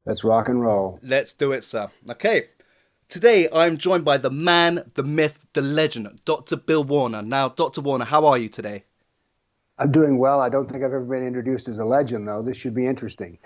Let's rock and roll. Let's do it, sir. Okay. Today I'm joined by the man, the myth, the legend, Dr. Bill Warner. Now, Dr. Warner, how are you today? I'm doing well. I don't think I've ever been introduced as a legend, though. This should be interesting.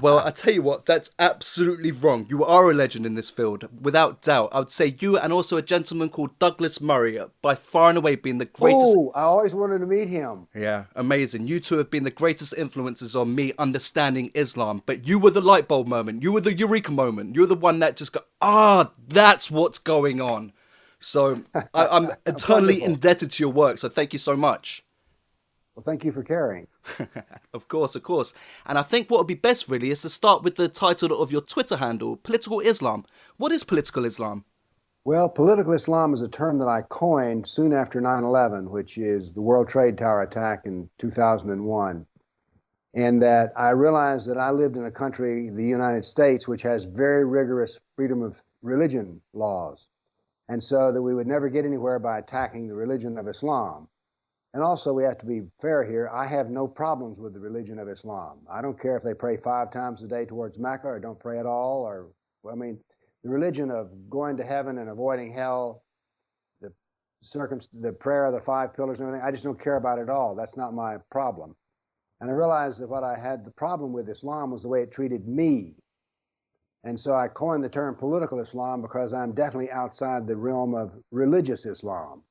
Well, I tell you what, that's absolutely wrong. You are a legend in this field, without doubt. I would say you and also a gentleman called Douglas Murray, by far and away being the greatest. Oh, I always wanted to meet him. Yeah, amazing. You two have been the greatest influences on me understanding Islam. But you were the light bulb moment. You were the eureka moment. You're the one that just got, that's what's going on. So I'm eternally Wonderful. indebted to your work. So thank you so much. Well, thank you for caring. Of course, of course. And I think what would be best really is to start with the title of your Twitter handle, Political Islam. What is political Islam? Well, political Islam is a term that I coined soon after 9/11, which is the World Trade Tower attack in 2001. And that I realized that I lived in a country, the United States, which has very rigorous freedom of religion laws. And so that we would never get anywhere by attacking the religion of Islam. And also, we have to be fair here. I have no problems with the religion of Islam. I don't care if they pray 5 times a day towards Mecca or don't pray at all. Or, well, I mean, the religion of going to heaven and avoiding hell, the the prayer of the 5 pillars and everything. I just don't care about it at all. That's not my problem. And I realized that what I had the problem with Islam was the way it treated me. And so I coined the term political Islam because I'm definitely outside the realm of religious Islam.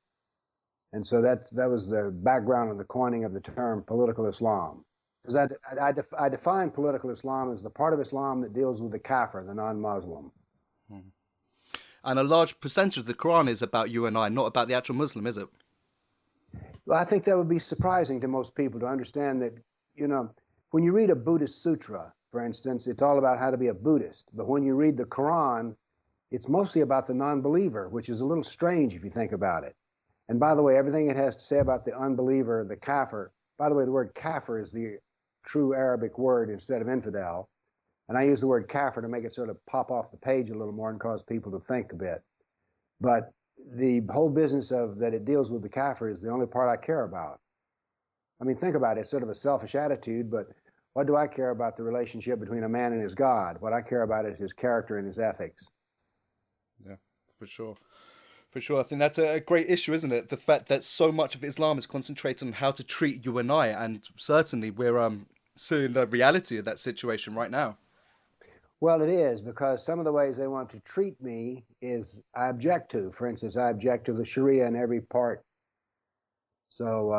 And so that was the background of the coining of the term political Islam. Because I define political Islam as the part of Islam that deals with the kafir, the non-Muslim. And a large percentage of the Quran is about you and I, not about the actual Muslim, is it? Well, I think that would be surprising to most people to understand that, when you read a Buddhist sutra, for instance, it's all about how to be a Buddhist. But when you read the Quran, it's mostly about the non-believer, which is a little strange if you think about it. And by the way, everything it has to say about the unbeliever, the kafir, by the way, the word kafir is the true Arabic word instead of infidel. And I use the word kafir to make it sort of pop off the page a little more and cause people to think a bit. But the whole business of that it deals with the kafir is the only part I care about. I mean, think about it. It's sort of a selfish attitude, but what do I care about the relationship between a man and his God? What I care about is his character and his ethics. Yeah, for sure. For sure. I think that's a great issue, isn't it? The fact that so much of Islam is concentrated on how to treat you and I, and certainly we're seeing the reality of that situation right now. Well, it is because some of the ways they want to treat me is I object to. For instance, I object to the Sharia in every part. So,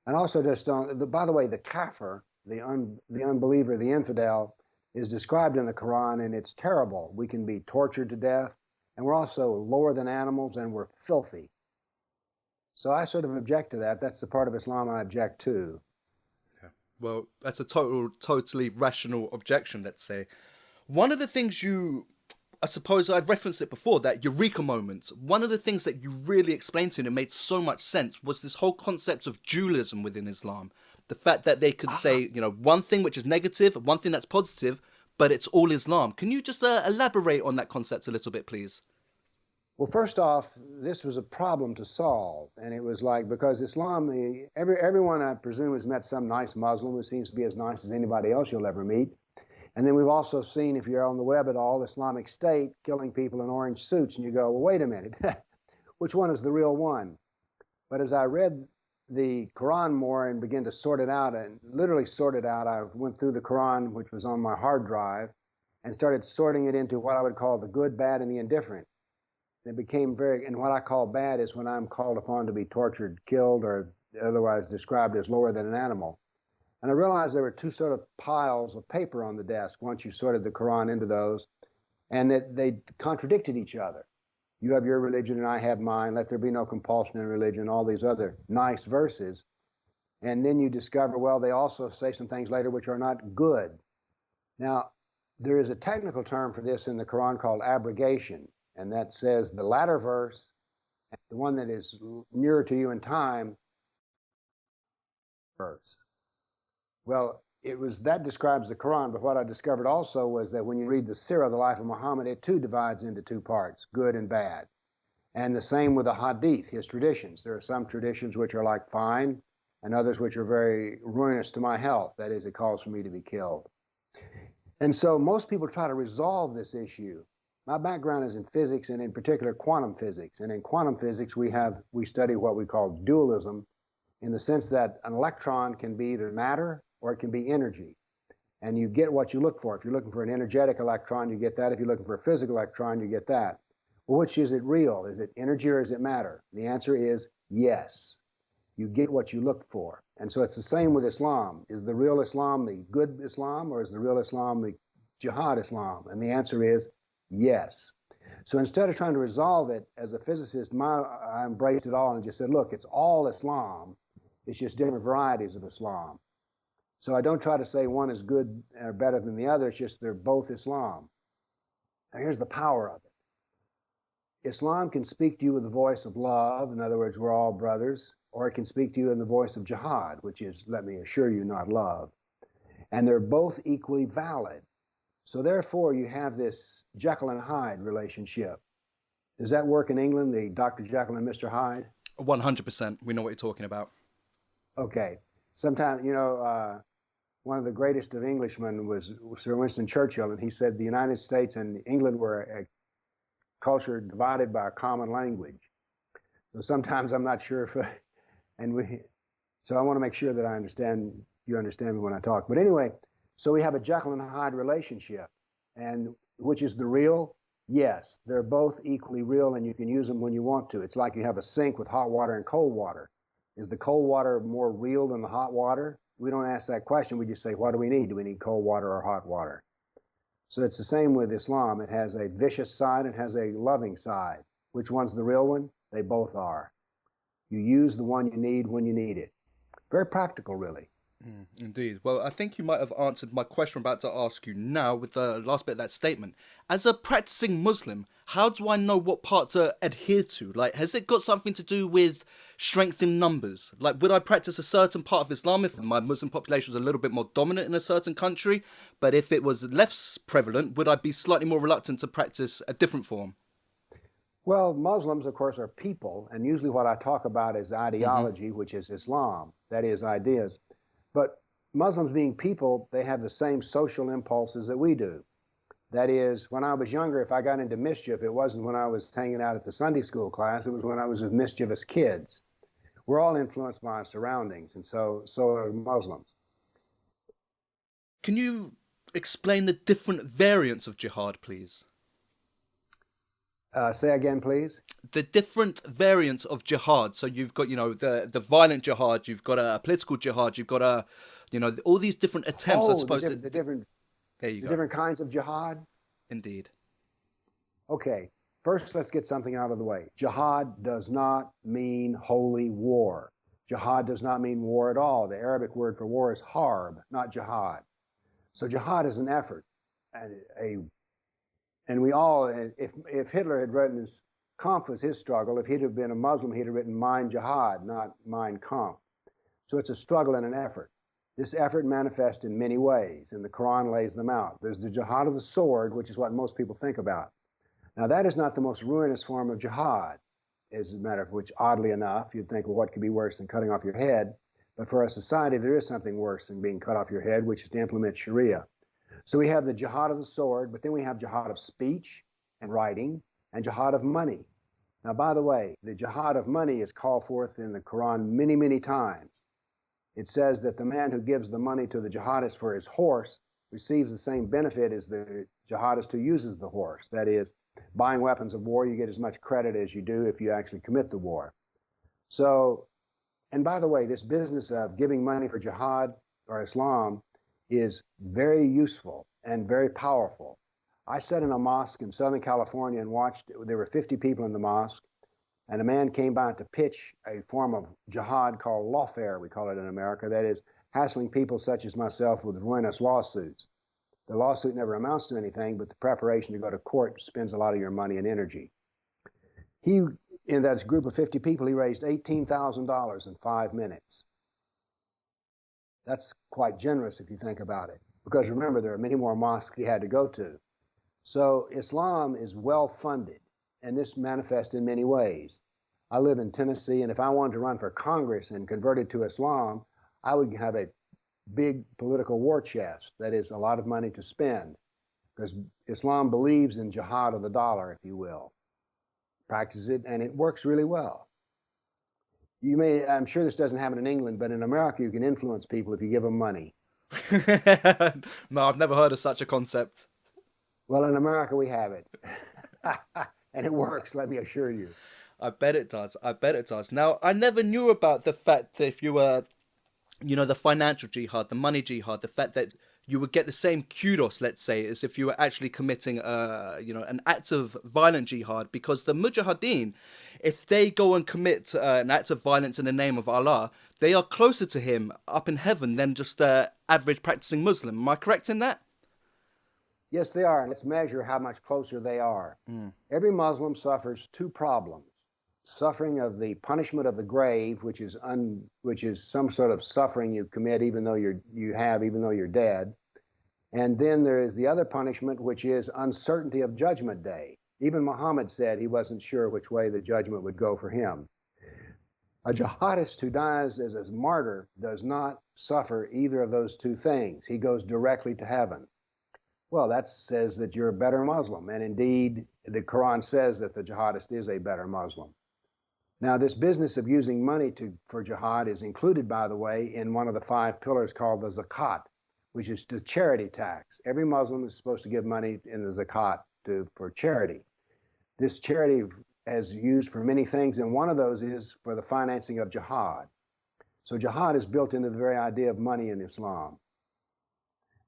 and also just on by the way, the kafir, the unbeliever, the infidel, is described in the Quran, and it's terrible. We can be tortured to death, and we're also lower than animals, and we're filthy. So I sort of object to that. That's the part of Islam I object to. Well, that's a totally rational objection, let's say. One of the things I suppose I've referenced it before, that eureka moment. One of the things that you really explained to me and it made so much sense was this whole concept of dualism within Islam. The fact that they could Ah, say, one thing which is negative, one thing that's positive, but it's all Islam. Can you just elaborate on that concept a little bit, please? well, first off, this was a problem to solve, and it was like because Islam, everyone I presume has met some nice Muslim who seems to be as nice as anybody else you'll ever meet. And then we've also seen, if you're on the web at all, Islamic State killing people in orange suits, and you go, well, wait a minute, which one is the real one? But as I read the Quran more and began to sort it out, and literally sort it out, I went through the Quran, which was on my hard drive, and started sorting it into what I would call the good, bad, and the indifferent. And it became and what I call bad is when I'm called upon to be tortured, killed, or otherwise described as lower than an animal. And I realized there were two sort of piles of paper on the desk once you sorted the Quran into those, and that they contradicted each other. You have your religion and I have mine. Let there be no compulsion in religion, all these other nice verses. And then you discover, well, they also say some things later which are not good. Now, there is a technical term for this in the Quran called abrogation, and that says the latter verse, the one that is nearer to you in time, verse. Well, it was that describes the Quran, but what I discovered also was that when you read the Sirah, the life of Muhammad, it too divides into two parts, good and bad. And the same with the Hadith, his traditions. There are some traditions which are like fine, and others which are very ruinous to my health. That is, it calls for me to be killed. And so most people try to resolve this issue. My background is in physics, and in particular quantum physics. And in quantum physics, we study what we call dualism, in the sense that an electron can be either matter or it can be energy. And you get what you look for. If you're looking for an energetic electron, you get that. If you're looking for a physical electron, you get that. Well, which is it real? Is it energy or is it matter? The answer is yes. You get what you look for. And so it's the same with Islam. Is the real Islam the good Islam, or is the real Islam the jihad Islam? And the answer is yes. So instead of trying to resolve it, as a physicist, I embraced it all and just said, look, it's all Islam. It's just different varieties of Islam. So I don't try to say one is good or better than the other. It's just they're both Islam. Now here's the power of it. Islam can speak to you with the voice of love. In other words, we're all brothers. Or it can speak to you in the voice of jihad, which is, let me assure you, not love. And they're both equally valid. So therefore, you have this Jekyll and Hyde relationship. Does that work in England, the Dr. Jekyll and Mr. Hyde? 100%. We know what you're talking about. Okay. Sometimes, one of the greatest of Englishmen was Sir Winston Churchill, and he said the United States and England were a culture divided by a common language. So sometimes I'm not sure if... So I want to make sure that you understand me when I talk. But anyway, so we have a Jekyll and Hyde relationship. And which is the real? Yes, they're both equally real, and you can use them when you want to. It's like you have a sink with hot water and cold water. Is the cold water more real than the hot water? We don't ask that question. We just say, what do we need? Do we need cold water or hot water? So it's the same with Islam. It has a vicious side. It has a loving side. Which one's the real one? They both are. You use the one you need when you need it. Very practical, really. Indeed. Well, I think you might have answered my question I'm about to ask you now with the last bit of that statement. As a practicing Muslim, how do I know what part to adhere to? Like, has it got something to do with strength in numbers? Like, would I practice a certain part of Islam if my Muslim population was a little bit more dominant in a certain country? But if it was less prevalent, would I be slightly more reluctant to practice a different form? Well, Muslims, of course, are people, and usually what I talk about is ideology, which is Islam, that is, ideas. But Muslims being people, they have the same social impulses that we do. That is, when I was younger, if I got into mischief, it wasn't when I was hanging out at the Sunday school class, it was when I was with mischievous kids. We're all influenced by our surroundings, and so are Muslims. Can you explain the different variants of jihad, please? Say again, please. The different variants of jihad. So you've got, the violent jihad. You've got a political jihad. You've got all these different attempts. I suppose the different. There you go. Different kinds of jihad. Indeed. Okay. First, let's get something out of the way. Jihad does not mean holy war. Jihad does not mean war at all. The Arabic word for war is harb, not jihad. So jihad is an effort, and we all, if Hitler had written his Kampf was his struggle, if he'd have been a Muslim, he'd have written Mein Jihad, not Mein Kampf. So it's a struggle and an effort. This effort manifests in many ways, and the Quran lays them out. There's the jihad of the sword, which is what most people think about. Now, that is not the most ruinous form of jihad, as a matter of which, oddly enough, you'd think, well, what could be worse than cutting off your head? But for a society, there is something worse than being cut off your head, which is to implement Sharia. So we have the jihad of the sword, but then we have jihad of speech and writing and jihad of money. Now, by the way, the jihad of money is called forth in the Quran many, many times. It says that the man who gives the money to the jihadist for his horse receives the same benefit as the jihadist who uses the horse. That is, buying weapons of war, you get as much credit as you do if you actually commit the war. So, and by the way, this business of giving money for jihad or Islam is very useful and very powerful. I sat in a mosque in Southern California and watched, there were 50 people in the mosque, and a man came by to pitch a form of jihad called lawfare, we call it in America, that is, hassling people such as myself with ruinous lawsuits. The lawsuit never amounts to anything, but the preparation to go to court spends a lot of your money and energy. He, in that group of 50 people, he raised $18,000 in 5 minutes. That's quite generous if you think about it, because remember, there are many more mosques he had to go to. So Islam is well funded, and this manifests in many ways. I live in Tennessee, and if I wanted to run for Congress and converted to Islam, I would have a big political war chest. That is a lot of money to spend, because Islam believes in jihad of the dollar, if you will, practices it, and it works really well. I'm sure this doesn't happen in England, but in America, you can influence people if you give them money. No, I've never heard of such a concept. Well, in America, we have it. And it works, let me assure you. I bet it does. I bet it does. Now, I never knew about the fact that if you were, the financial jihad, the money jihad, the fact that you would get the same kudos, let's say, as if you were actually committing, an act of violent jihad. Because the mujahideen, if they go and commit an act of violence in the name of Allah, they are closer to him up in heaven than just the average practicing Muslim. Am I correct in that? Yes, they are. And let's measure how much closer they are. Every Muslim suffers two problems: suffering of the punishment of the grave, which is some sort of suffering you commit even though you're dead. And then there is the other punishment, which is uncertainty of judgment day. Even Muhammad said he wasn't sure which way the judgment would go for him. A jihadist who dies as a martyr does not suffer either of those two things. He goes directly to heaven. Well, that says that you're a better Muslim. And indeed, the Quran says that the jihadist is a better Muslim. Now, this business of using money for jihad is included, by the way, in one of the 5 pillars called the zakat, which is the charity tax. Every Muslim is supposed to give money in the zakat for charity. This charity is used for many things, and one of those is for the financing of jihad. So jihad is built into the very idea of money in Islam.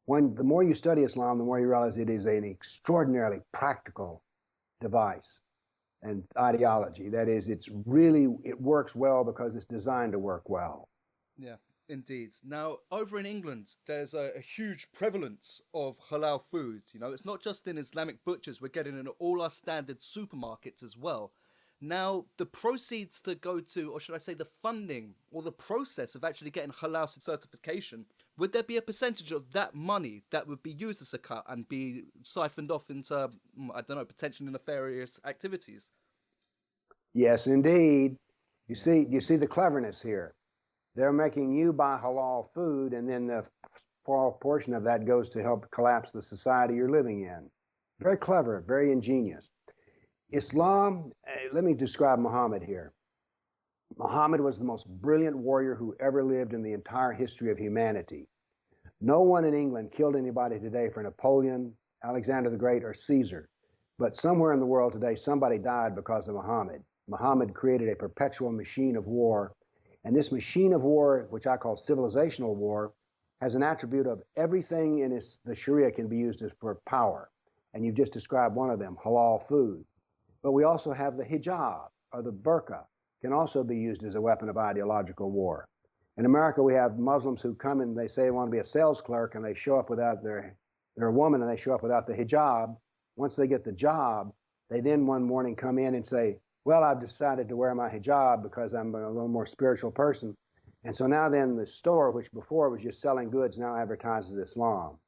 The more you study Islam, the more you realize it is an extraordinarily practical device and ideology. That is, it works well because it's designed to work well. Yeah, indeed. Now, over in England, there's a huge prevalence of halal food. It's not just in Islamic butchers. We're getting in all our standard supermarkets as well. Now, the proceeds to go to, or should I say the funding or the process of actually getting halal certification, would there be a percentage of that money that would be used as zakat and be siphoned off into, I don't know, potentially nefarious activities? Yes, indeed. You see the cleverness here. They're making you buy halal food, and then the portion of that goes to help collapse the society you're living in. Very clever, very ingenious. Islam, let me describe Muhammad here. Muhammad was the most brilliant warrior who ever lived in the entire history of humanity. No one in England killed anybody today for Napoleon, Alexander the Great, or Caesar. But somewhere in the world today, somebody died because of Muhammad. Muhammad created a perpetual machine of war. And this machine of war, which I call civilizational war, has an attribute of everything in the Sharia can be used for power. And you've just described one of them, halal food. But we also have the hijab, or the burqa, can also be used as a weapon of ideological war. In America, we have Muslims who come and they say they want to be a sales clerk, and they show up without they're a woman, and they show up without the hijab. Once they get the job, they then one morning come in and say, well, I've decided to wear my hijab because I'm a little more spiritual person. And so now then the store, which before was just selling goods, now advertises Islam.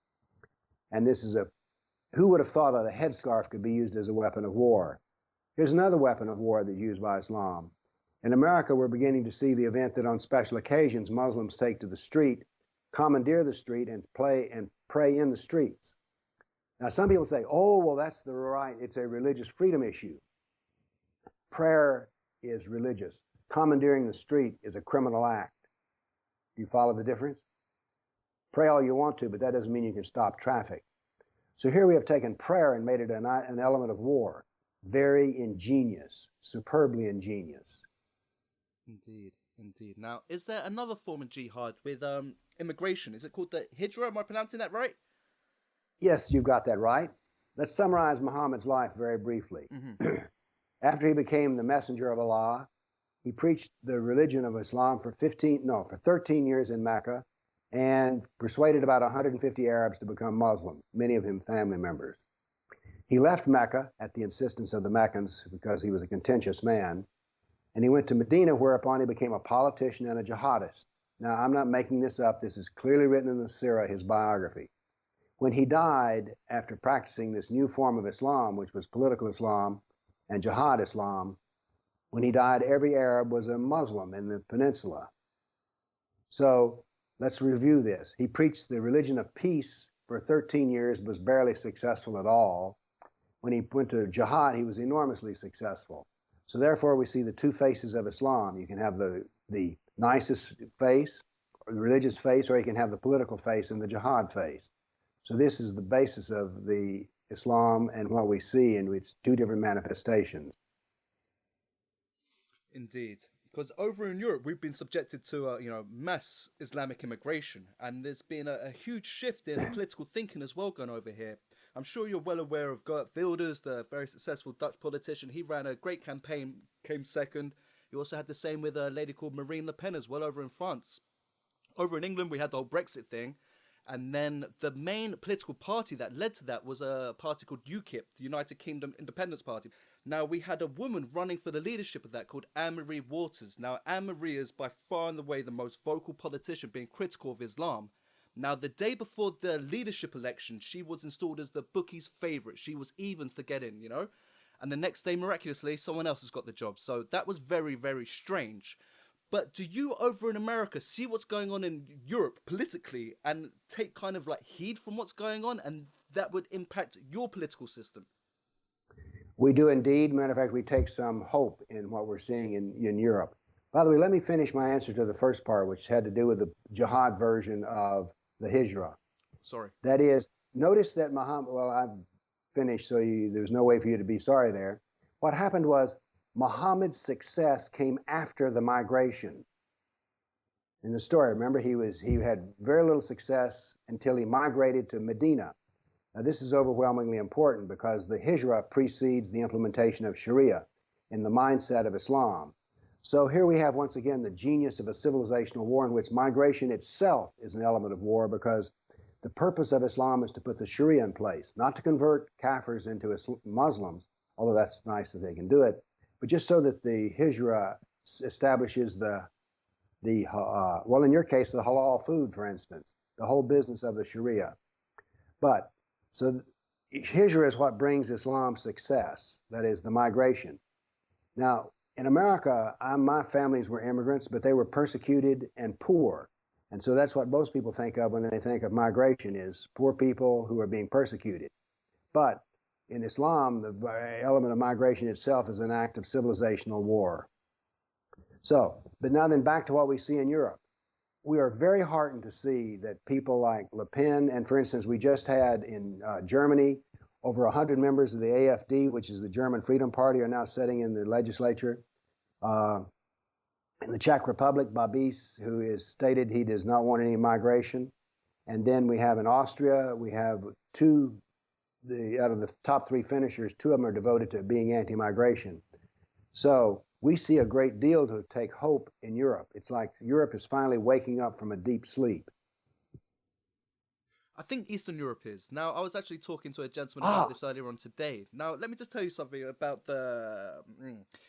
And who would have thought that a headscarf could be used as a weapon of war? Here's another weapon of war that's used by Islam. In America, we're beginning to see the event that on special occasions, Muslims take to the street, commandeer the street, and pray in the streets. Now, some people say, oh, well, that's the right, it's a religious freedom issue. Prayer is religious. Commandeering the street is a criminal act. Do you follow the difference? Pray all you want to, but that doesn't mean you can stop traffic. So here we have taken prayer and made it an element of war. Very ingenious, superbly ingenious. Indeed, indeed. Now, is there another form of jihad with immigration? Is it called the hijra? Am I pronouncing that right? Yes, you've got that right. Let's summarize Muhammad's life very briefly. Mm-hmm. After he became the messenger of Allah, he preached the religion of Islam for 13 years in Mecca, and persuaded about 150 Arabs to become Muslim, many of them family members. He left Mecca at the insistence of the Meccans because he was a contentious man, and he went to Medina, whereupon he became a politician and a jihadist. Now, I'm not making this up. This is clearly written in the Sirah, his biography. When he died, after practicing this new form of Islam, which was political Islam and jihad Islam, when he died, every Arab was a Muslim in the peninsula. So let's review this. He preached the religion of peace for 13 years, was barely successful at all. When he went to jihad, he was enormously successful. So therefore, we see the two faces of Islam. You can have the nicest face, or the religious face, or you can have the political face and the jihad face. So this is the basis of the Islam and what we see in its two different manifestations. Indeed. Because over in Europe, we've been subjected to, mass Islamic immigration, and there's been a huge shift in political thinking as well going over here. I'm sure you're well aware of Geert Wilders, the very successful Dutch politician. He ran a great campaign, came second. You also had the same with a lady called Marine Le Pen as well over in France. Over in England, we had the whole Brexit thing. And then the main political party that led to that was a party called UKIP, the United Kingdom Independence Party. Now, we had a woman running for the leadership of that called Anne-Marie Waters. Now, Anne-Marie is by far and away the most vocal politician being critical of Islam. Now, the day before the leadership election, she was installed as the bookies' favourite. She was evens to get in, And the next day, miraculously, someone else has got the job. So that was very, very strange. But do you over in America see what's going on in Europe politically and take kind of like heed from what's going on, and that would impact your political system? We do indeed. Matter of fact, we take some hope in what we're seeing in Europe. By the way, let me finish my answer to the first part, which had to do with the jihad version of the hijrah. Sorry. That is, notice that Muhammad, well, I've finished, so there's no way for you to be sorry there. What happened was Muhammad's success came after the migration. In the story, remember, he had very little success until he migrated to Medina. Now, this is overwhelmingly important because the hijrah precedes the implementation of Sharia in the mindset of Islam. So here we have, once again, the genius of a civilizational war in which migration itself is an element of war, because the purpose of Islam is to put the Sharia in place, not to convert Kafirs into Muslims, although that's nice that they can do it, but just so that the hijrah establishes well, in your case, the halal food, for instance, the whole business of the Sharia. But so hijrah is what brings Islam success, that is, the migration. Now, in America, my families were immigrants, but they were persecuted and poor. And so that's what most people think of when they think of migration, is poor people who are being persecuted. But in Islam, the element of migration itself is an act of civilizational war. So, but now then back to what we see in Europe. We are very heartened to see that people like Le Pen, and for instance, we just had in Germany, over 100 members of the AfD, which is the German Freedom Party, are now sitting in the legislature. In the Czech Republic, Babis, who has stated he does not want any migration. And then we have in Austria, we have out of the top three finishers, two of them are devoted to being anti-migration. So we see a great deal to take hope in Europe. It's like Europe is finally waking up from a deep sleep. I think Eastern Europe is. Now, I was actually talking to a gentleman about this earlier on today. Now, let me just tell you something about the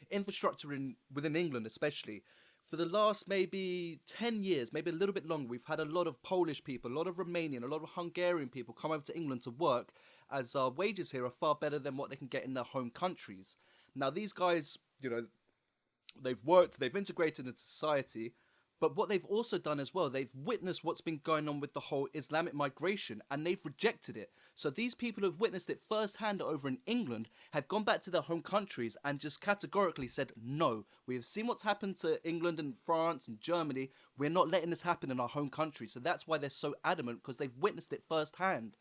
infrastructure within England, especially. For the last maybe 10 years, maybe a little bit longer, we've had a lot of Polish people, a lot of Romanian, a lot of Hungarian people come over to England to work, as our wages here are far better than what they can get in their home countries. Now, these guys, they've worked, they've integrated into society, but what they've also done as well, they've witnessed what's been going on with the whole Islamic migration, and they've rejected it. So these people who've witnessed it firsthand over in England have gone back to their home countries and just categorically said, no, we have seen what's happened to England and France and Germany. We're not letting this happen in our home country. So that's why they're so adamant, because they've witnessed it firsthand.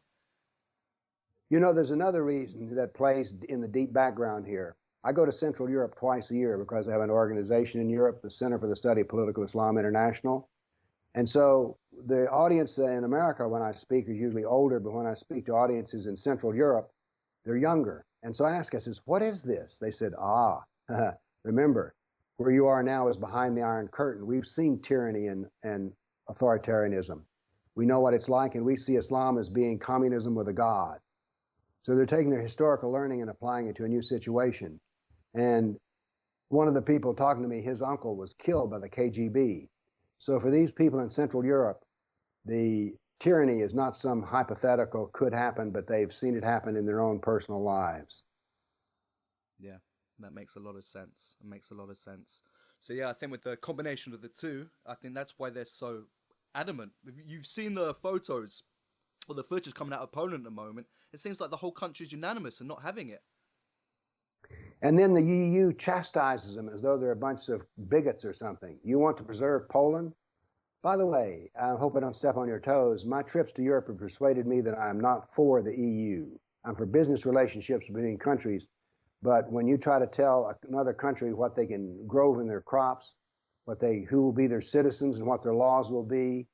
There's another reason that plays in the deep background here. I go to Central Europe twice a year because I have an organization in Europe, the Center for the Study of Political Islam International. And so the audience in America, when I speak, is usually older, but when I speak to audiences in Central Europe, they're younger. And so I ask, I says, what is this? They said, remember, where you are now is behind the Iron Curtain. We've seen tyranny and authoritarianism. We know what it's like, and we see Islam as being communism with a god. So they're taking their historical learning and applying it to a new situation. And one of the people talking to me, his uncle was killed by the KGB. So for these people in Central Europe, the tyranny is not some hypothetical could happen, but they've seen it happen in their own personal lives. Yeah, that makes a lot of sense. It makes a lot of sense. So yeah, I think with the combination of the two, I think that's why they're so adamant. You've seen the photos or the footage coming out of Poland at the moment. It seems like the whole country is unanimous in not having it. And then the EU chastises them as though they're a bunch of bigots or something. You want to preserve Poland? By the way, I hope I don't step on your toes. My trips to Europe have persuaded me that I'm not for the EU. I'm for business relationships between countries. But when you try to tell another country what they can grow in their crops, who will be their citizens and what their laws will be,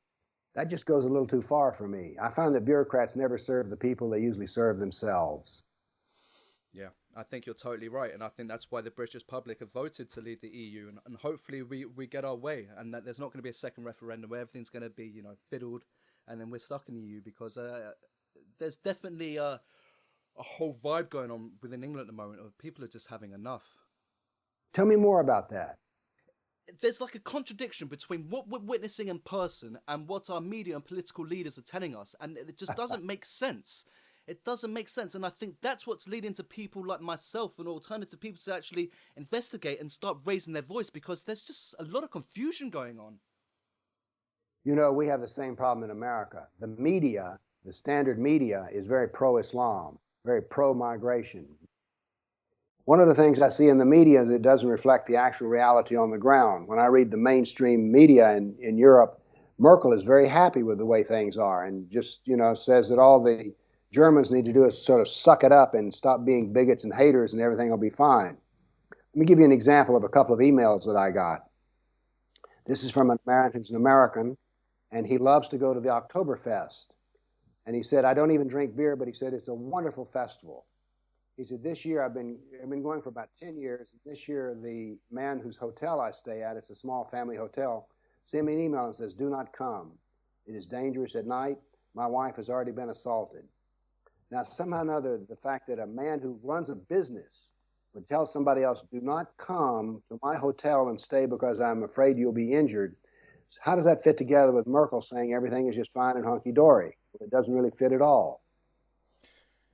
that just goes a little too far for me. I find that bureaucrats never serve the people, they usually serve themselves. Yeah, I think you're totally right. And I think that's why the British public have voted to leave the EU. And hopefully we get our way, and that there's not going to be a second referendum where everything's going to be, fiddled, and then we're stuck in the EU, because there's definitely a whole vibe going on within England at the moment of people are just having enough. Tell me more about that. There's like a contradiction between what we're witnessing in person and what our media and political leaders are telling us. And it just doesn't make sense. It doesn't make sense. And I think that's what's leading to people like myself and alternative people to actually investigate and start raising their voice, because there's just a lot of confusion going on. We have the same problem in America. The media, the standard media, is very pro-Islam, very pro-migration. One of the things I see in the media is it doesn't reflect the actual reality on the ground. When I read the mainstream media in Europe, Merkel is very happy with the way things are and just, says that all the Germans need to do is sort of suck it up and stop being bigots and haters and everything will be fine. Let me give you an example of a couple of emails that I got. This is from an American, and he loves to go to the Oktoberfest. And he said, I don't even drink beer, but he said, it's a wonderful festival. He said, this year I've been going for about 10 years. This year, the man whose hotel I stay at, it's a small family hotel, sent me an email and says, do not come. It is dangerous at night. My wife has already been assaulted. Now, somehow or another, the fact that a man who runs a business would tell somebody else, do not come to my hotel and stay because I'm afraid you'll be injured. So how does that fit together with Merkel saying everything is just fine and hunky-dory? It doesn't really fit at all.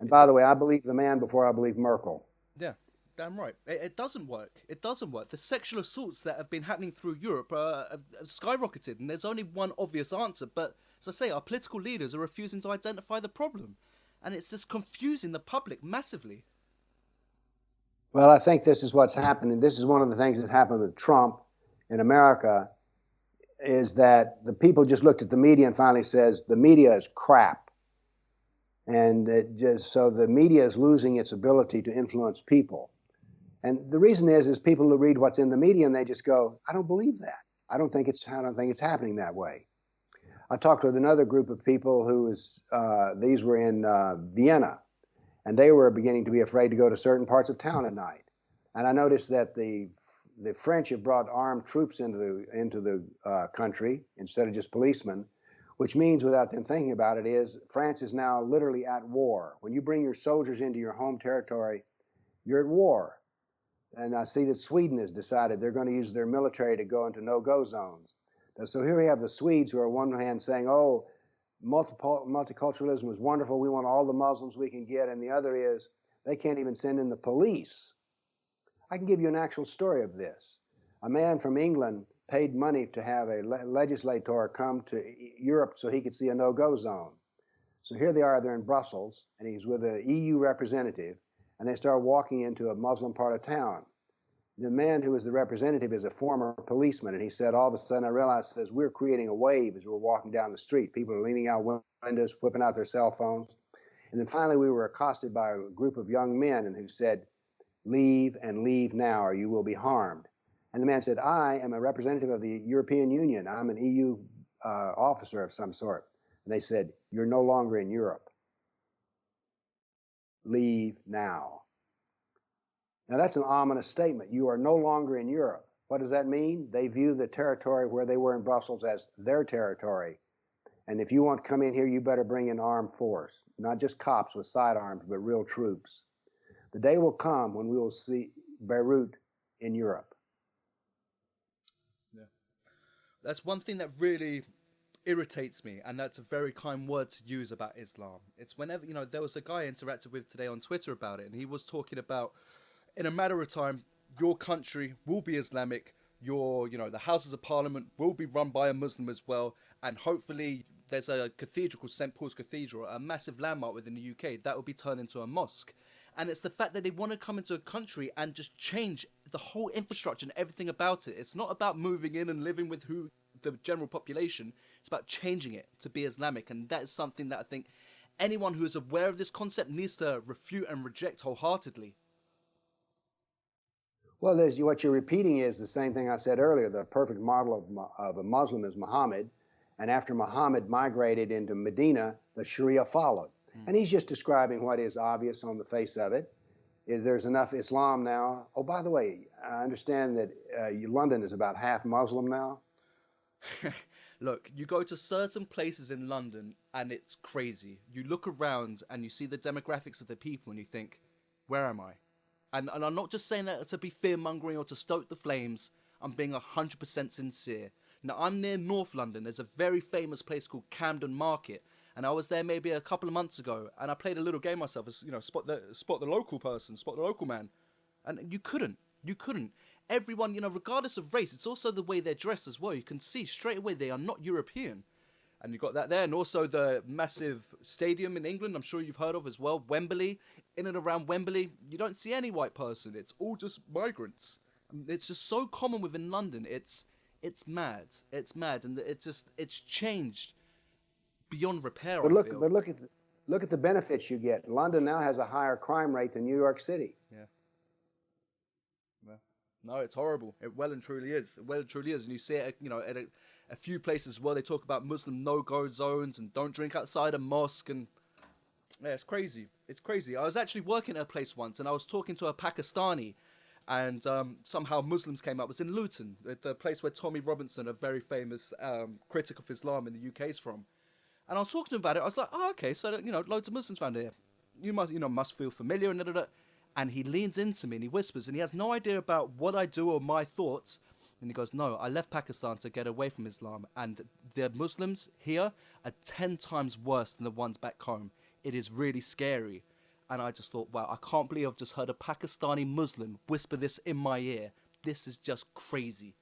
And by the way, I believe the man before I believe Merkel. Yeah, damn right. It doesn't work. It doesn't work. The sexual assaults that have been happening through Europe have skyrocketed, and there's only one obvious answer. But as I say, our political leaders are refusing to identify the problem. And it's just confusing the public massively. Well, I think this is what's happening. This is one of the things that happened with Trump in America, is that the people just looked at the media and finally says, the media is crap. And so the media is losing its ability to influence people. And the reason is people who read what's in the media and they just go, I don't believe that. I don't think it's happening that way. I talked with another group of people these were in Vienna, and they were beginning to be afraid to go to certain parts of town at night. And I noticed that the French have brought armed troops into the country instead of just policemen, which means, without them thinking about it, is France is now literally at war. When you bring your soldiers into your home territory, you're at war. And I see that Sweden has decided they're going to use their military to go into no-go zones. So here we have the Swedes who are on one hand saying, oh, multiculturalism is wonderful, we want all the Muslims we can get, and the other is they can't even send in the police. I can give you an actual story of this. A man from England paid money to have a legislator come to Europe so he could see a no-go zone. So here they are, they're in Brussels, and he's with an EU representative, and they start walking into a Muslim part of town. The man who was the representative is a former policeman, and he said, all of a sudden I realized, we're creating a wave as we're walking down the street. People are leaning out windows, whipping out their cell phones. And then finally we were accosted by a group of young men and who said, leave and leave now or you will be harmed. And the man said, I am a representative of the European Union. I'm an EU officer of some sort. And they said, you're no longer in Europe. Leave now. Now, that's an ominous statement. You are no longer in Europe. What does that mean? They view the territory where they were in Brussels as their territory. And if you want to come in here, you better bring in armed force, not just cops with sidearms, but real troops. The day will come when we will see Beirut in Europe. Yeah. That's one thing that really irritates me, and that's a very kind word to use about Islam. It's whenever, there was a guy I interacted with today on Twitter about it, and he was talking about, in a matter of time, your country will be Islamic. The Houses of Parliament will be run by a Muslim as well. and hopefully there's a cathedral called St. Paul's Cathedral, a massive landmark within the UK, that will be turned into a mosque. And it's the fact that they want to come into a country and just change the whole infrastructure and everything about it. It's not about moving in and living with the general population. It's about changing it to be Islamic. And that is something that I think anyone who is aware of this concept needs to refute and reject wholeheartedly. Well, what you're repeating is the same thing I said earlier. The perfect model of a Muslim is Muhammad. And after Muhammad migrated into Medina, the Sharia followed. And he's just describing what is obvious on the face of it. There's enough Islam now. Oh, by the way, I understand that London is about half Muslim now. Look, you go to certain places in London and it's crazy. You look around and you see the demographics of the people and you think, where am I? And I'm not just saying that to be fear-mongering or to stoke the flames. I'm being 100% sincere. Now, I'm near North London. There's a very famous place called Camden Market. And I was there maybe a couple of months ago. And I played a little game myself, as, spot the local person, spot the local man. And you couldn't. Everyone, regardless of race, it's also the way they're dressed as well. You can see straight away they are not European. And you got that there. And also the massive stadium in England, I'm sure you've heard of as well, Wembley. In and around Wembley, you don't see any white person. It's all just migrants. It's just so common within London. It's mad. It's mad. And it's changed beyond repair. But look at the benefits you get. London now has a higher crime rate than New York City. Yeah. Well, no, it's horrible. It well and truly is. And you see it, at a few places where they talk about Muslim no-go zones and don't drink outside a mosque, and yeah, it's crazy. I was actually working at a place once, and I was talking to a Pakistani, and somehow Muslims came up. It was in Luton, the place where Tommy Robinson, a very famous critic of Islam in the UK, is from. And I was talking to him about it. I was like, oh, okay, so, loads of Muslims around here. You must feel familiar. And he leans into me and he whispers, and he has no idea about what I do or my thoughts. And he goes, no, I left Pakistan to get away from Islam. And the Muslims here are 10 times worse than the ones back home. It is really scary. And I just thought, wow, I can't believe I've just heard a Pakistani Muslim whisper this in my ear. This is just crazy.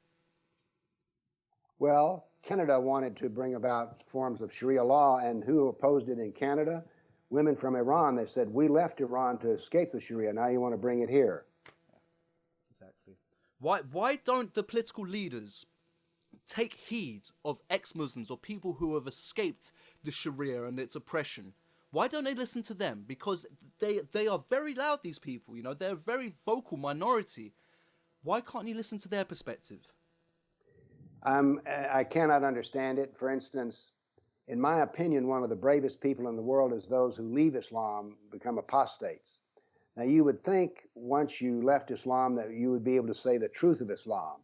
Well, Canada wanted to bring about forms of Sharia law, and who opposed it in Canada? Women from Iran. They said, we left Iran to escape the Sharia. Now you want to bring it here. Exactly. Why don't the political leaders take heed of ex-Muslims or people who have escaped the Sharia and its oppression? Why don't they listen to them? Because they are very loud, these people. They're a very vocal minority. Why can't you listen to their perspective? I cannot understand it. For instance, in my opinion, one of the bravest people in the world is those who leave Islam, become apostates. Now, you would think once you left Islam that you would be able to say the truth of Islam.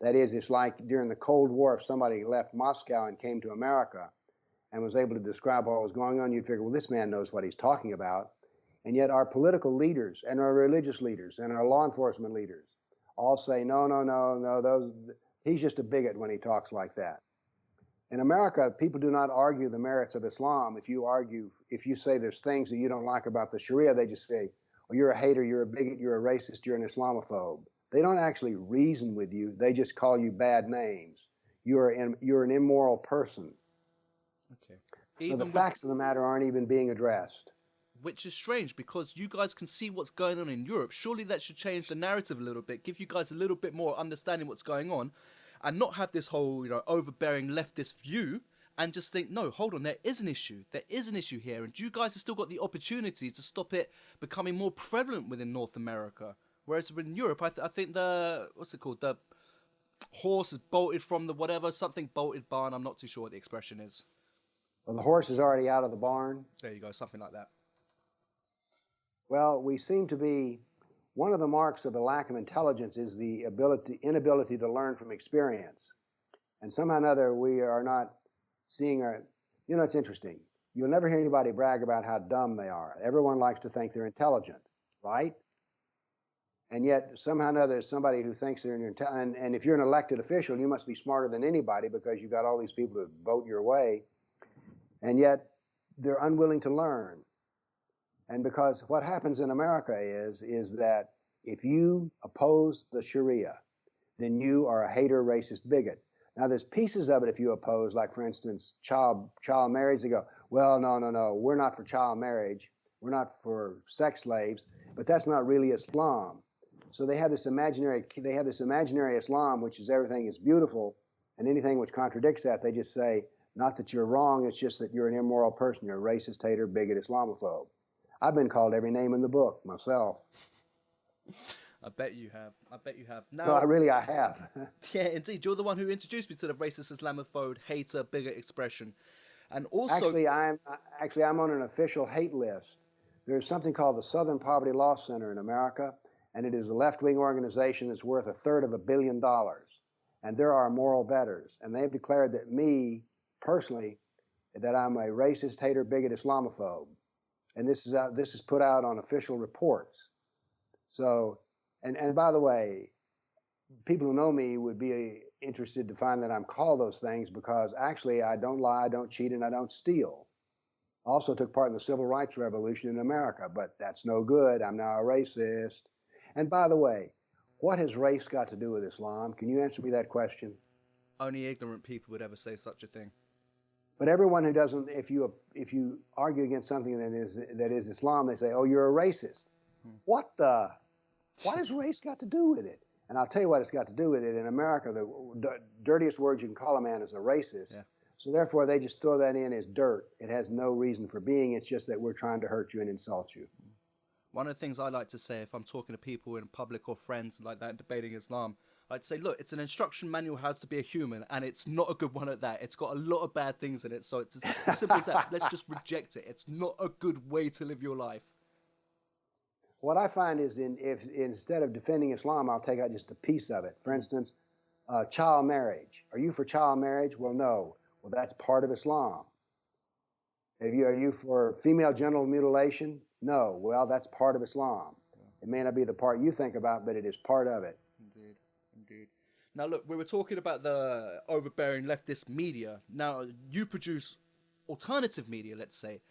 That is, it's like during the Cold War, if somebody left Moscow and came to America and was able to describe what was going on, you'd figure, well, this man knows what he's talking about. And yet our political leaders and our religious leaders and our law enforcement leaders all say, no, he's just a bigot when he talks like that. In America, people do not argue the merits of Islam. If you say there's things that you don't like about the Sharia, they just say, well, you're a hater, you're a bigot, you're a racist, you're an Islamophobe. They don't actually reason with you. They just call you bad names. You're an immoral person. Okay. So the facts of the matter aren't even being addressed. Which is strange, because you guys can see what's going on in Europe. Surely that should change the narrative a little bit, give you guys a little bit more understanding what's going on, and not have this whole, overbearing leftist view, and just think, no, hold on, there is an issue. There is an issue here, and you guys have still got the opportunity to stop it becoming more prevalent within North America. Whereas in Europe, I think the horse is bolted from the whatever, something bolted barn. I'm not too sure what the expression is. Well, the horse is already out of the barn. There you go, something like that. Well, we seem to be, one of the marks of a lack of intelligence is the inability to learn from experience. And somehow or another, we are not seeing it's interesting. You'll never hear anybody brag about how dumb they are. Everyone likes to think they're intelligent, right? And yet, somehow or another, there's somebody who thinks they're intelligent. And if you're an elected official, you must be smarter than anybody because you've got all these people to vote your way. And yet, they're unwilling to learn. And because what happens in America is that if you oppose the Sharia, then you are a hater, racist, bigot. Now, there's pieces of it if you oppose, like, for instance, child marriage. They go, well, no, we're not for child marriage. We're not for sex slaves, but that's not really Islam. So they have this imaginary Islam, which is everything is beautiful, and anything which contradicts that, they just say, not that you're wrong, it's just that you're an immoral person. You're a racist, hater, bigot, Islamophobe. I've been called every name in the book myself. I bet you have. I bet you have. No, I have. Yeah, indeed. You're the one who introduced me to the racist, Islamophobe, hater, bigot expression. And also... Actually, I'm on an official hate list. There's something called the Southern Poverty Law Center in America, and it is a left-wing organization that's worth $350 million. And there are moral betters. And they've declared that me, personally, that I'm a racist, hater, bigot, Islamophobe. And this is put out on official reports. So, and by the way, people who know me would be interested to find that I'm called those things, because actually I don't lie, I don't cheat, and I don't steal. I also took part in the Civil Rights Revolution in America, but that's no good. I'm now a racist. And by the way, what has race got to do with Islam? Can you answer me that question? Only ignorant people would ever say such a thing. But everyone who doesn't, if you argue against something that is Islam, they say, oh, you're a racist. What has race got to do with it? And I'll tell you what it's got to do with it. In America, the dirtiest word you can call a man is a racist. Yeah. So therefore, they just throw that in as dirt. It has no reason for being. It's just that we're trying to hurt you and insult you. One of the things I like to say if I'm talking to people in public or friends like that debating Islam, I'd say, look, it's an instruction manual how to be a human, and it's not a good one at that. It's got a lot of bad things in it, so it's as simple as that. Let's just reject it. It's not a good way to live your life. What I find is if instead of defending Islam, I'll take out just a piece of it. For instance, child marriage. Are you for child marriage? Well, no. Well, that's part of Islam. Are you for female genital mutilation? No. Well, that's part of Islam. It may not be the part you think about, but it is part of it. Indeed. Now, look, we were talking about the overbearing leftist media. Now, you produce alternative media, let's say.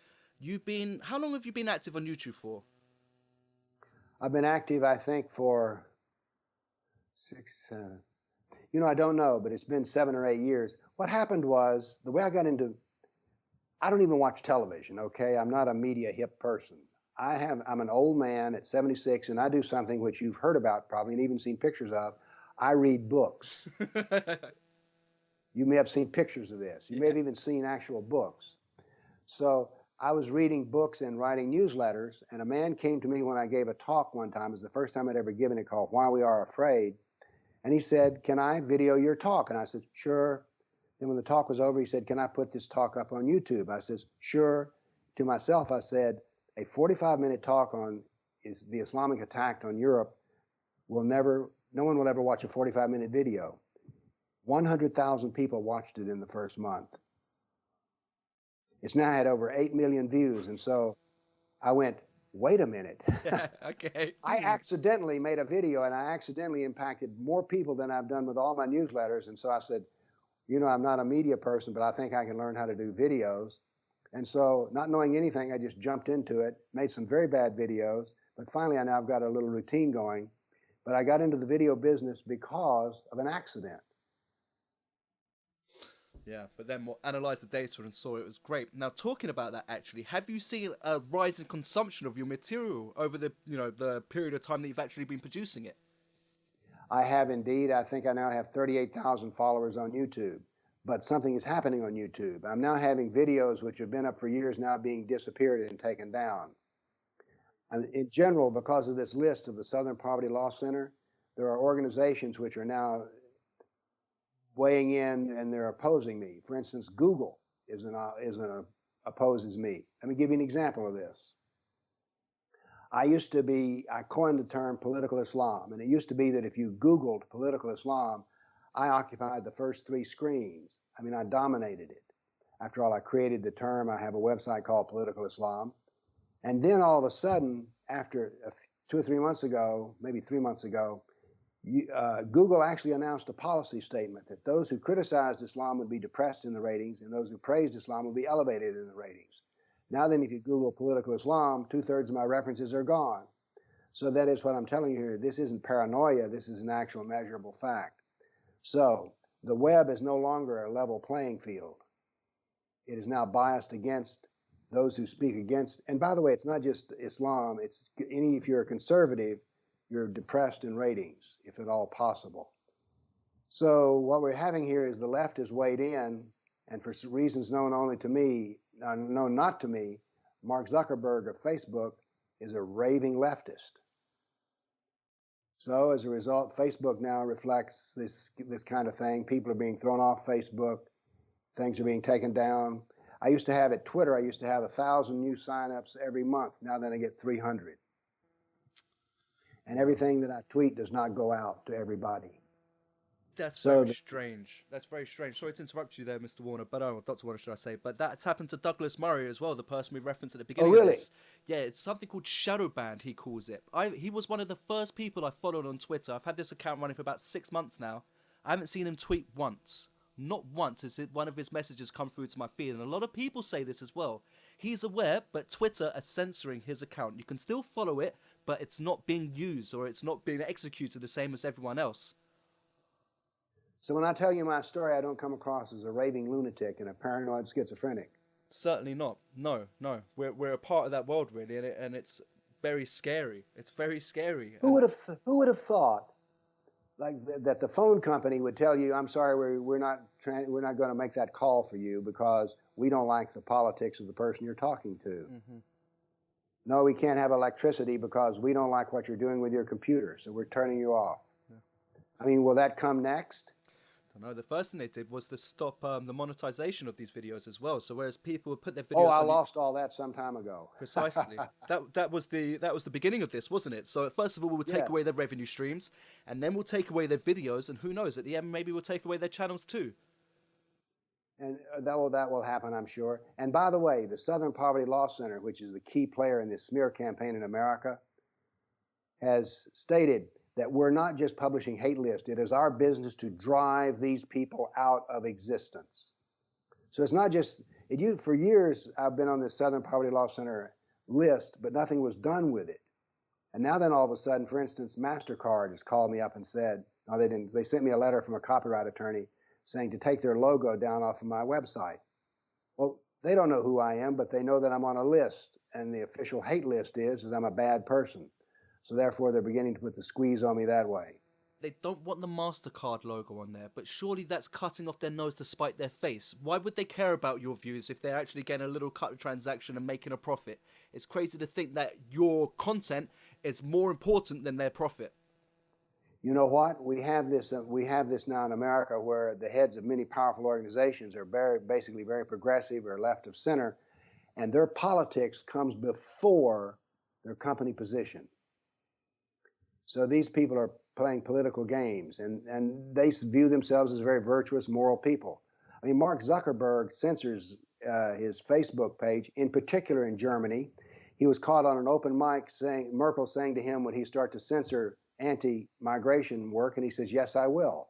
How long have you been active on YouTube for? I've been active, I think, for I don't know, but it's been 7 or 8 years. What happened was, the way I got into, I don't even watch television, okay? I'm not a media hip person. I'm an old man at 76, and I do something which you've heard about probably and even seen pictures of. I read books. You may have seen pictures of this. You may have even seen actual books. So I was reading books and writing newsletters, and a man came to me when I gave a talk one time. It was the first time I'd ever given it, called Why We Are Afraid. And he said, can I video your talk? And I said, sure. Then when the talk was over, he said, can I put this talk up on YouTube? I said, sure. To myself, I said, a 45-minute talk on the Islamic attack on Europe no one will ever watch a 45-minute video. 100,000 people watched it in the first month. It's now had over 8 million views. And so I went, wait a minute. Okay. I accidentally made a video, and I accidentally impacted more people than I've done with all my newsletters. And so I said, I'm not a media person, but I think I can learn how to do videos. And so, not knowing anything, I just jumped into it, made some very bad videos. But finally, I've got a little routine going. But I got into the video business because of an accident. Yeah, but then analyzed the data and saw it was great. Now, talking about that, actually, have you seen a rise in consumption of your material over the period of time that you've actually been producing it? I have indeed. I think I now have 38,000 followers on YouTube. But something is happening on YouTube. I'm now having videos which have been up for years now being disappeared and taken down. And in general, because of this list of the Southern Poverty Law Center, there are organizations which are now weighing in, and they're opposing me. For instance, Google opposes me. Let me give you an example of this. I coined the term political Islam, and it used to be that if you Googled political Islam, I occupied the first 3 screens. I dominated it. After all, I created the term. I have a website called Political Islam. And then all of a sudden, after 2 or 3 months ago, maybe 3 months ago, Google actually announced a policy statement that those who criticized Islam would be depressed in the ratings, and those who praised Islam would be elevated in the ratings. Now then, if you Google political Islam, 2/3 of my references are gone. So that is what I'm telling you here. This isn't paranoia. This is an actual measurable fact. So the web is no longer a level playing field. It is now biased against those who speak against. And by the way, it's not just Islam. It's if you're a conservative, you're depressed in ratings, if at all possible. So what we're having here is the left has weighed in, and for reasons known only to me, known not to me, Mark Zuckerberg of Facebook is a raving leftist. So as a result, Facebook now reflects this kind of thing. People are being thrown off Facebook. Things are being taken down. I used to have at Twitter, I used to have 1,000 new signups every month. Now then I get 300. And everything that I tweet does not go out to everybody. That's very strange. That's very strange. Sorry to interrupt you there, Mr. Warner, but Dr. Warner, should I say? But that's happened to Douglas Murray as well, the person we referenced at the beginning. Oh, really? Of this. Yeah, it's something called shadow banned, he calls it. He was one of the first people I followed on Twitter. I've had this account running for about 6 months now. I haven't seen him tweet once. Not once has one of his messages come through to my feed, and a lot of people say this as well. He's aware, but Twitter are censoring his account. You can still follow it, but it's not being used or it's not being executed the same as everyone else. So when I tell you my story, I don't come across as a raving lunatic and a paranoid schizophrenic. Certainly not. No. We're a part of that world, really, and it's very scary. It's very scary. Who would have thought, like that the phone company would tell you, "I'm sorry, we're not going to make that call for you because we don't like the politics of the person you're talking to." Mm-hmm. No, we can't have electricity because we don't like what you're doing with your computer, so we're turning you off. Yeah. I mean, will that come next? No, the first thing they did was to stop the monetization of these videos as well. So whereas people would put their videos, I lost all that some time ago. Precisely. that was the beginning of this, wasn't it? So first of all, we'll take away their revenue streams, and then we'll take away their videos, and who knows? At the end, maybe we'll take away their channels too. And that will happen, I'm sure. And by the way, the Southern Poverty Law Center, which is the key player in this smear campaign in America, has stated that we're not just publishing hate lists. It is our business to drive these people out of existence. So it's not just, for years, I've been on this Southern Poverty Law Center list, but nothing was done with it. And now then all of a sudden, for instance, MasterCard has called me up and said, no, they didn't. They sent me a letter from a copyright attorney saying to take their logo down off of my website. Well, they don't know who I am, but they know that I'm on a list. And the official hate list is I'm a bad person. So therefore, they're beginning to put the squeeze on me that way. They don't want the MasterCard logo on there, but surely that's cutting off their nose to spite their face. Why would they care about your views if they're actually getting a little cut of transaction and making a profit? It's crazy to think that your content is more important than their profit. You know what? We have this now in America where the heads of many powerful organizations are basically very progressive or left of center, and their politics comes before their company position. So these people are playing political games, and they view themselves as very virtuous, moral people. I mean, Mark Zuckerberg censors his Facebook page, in particular in Germany. He was caught on an open mic Merkel saying to him, would he start to censor anti-migration work? And he says, yes, I will.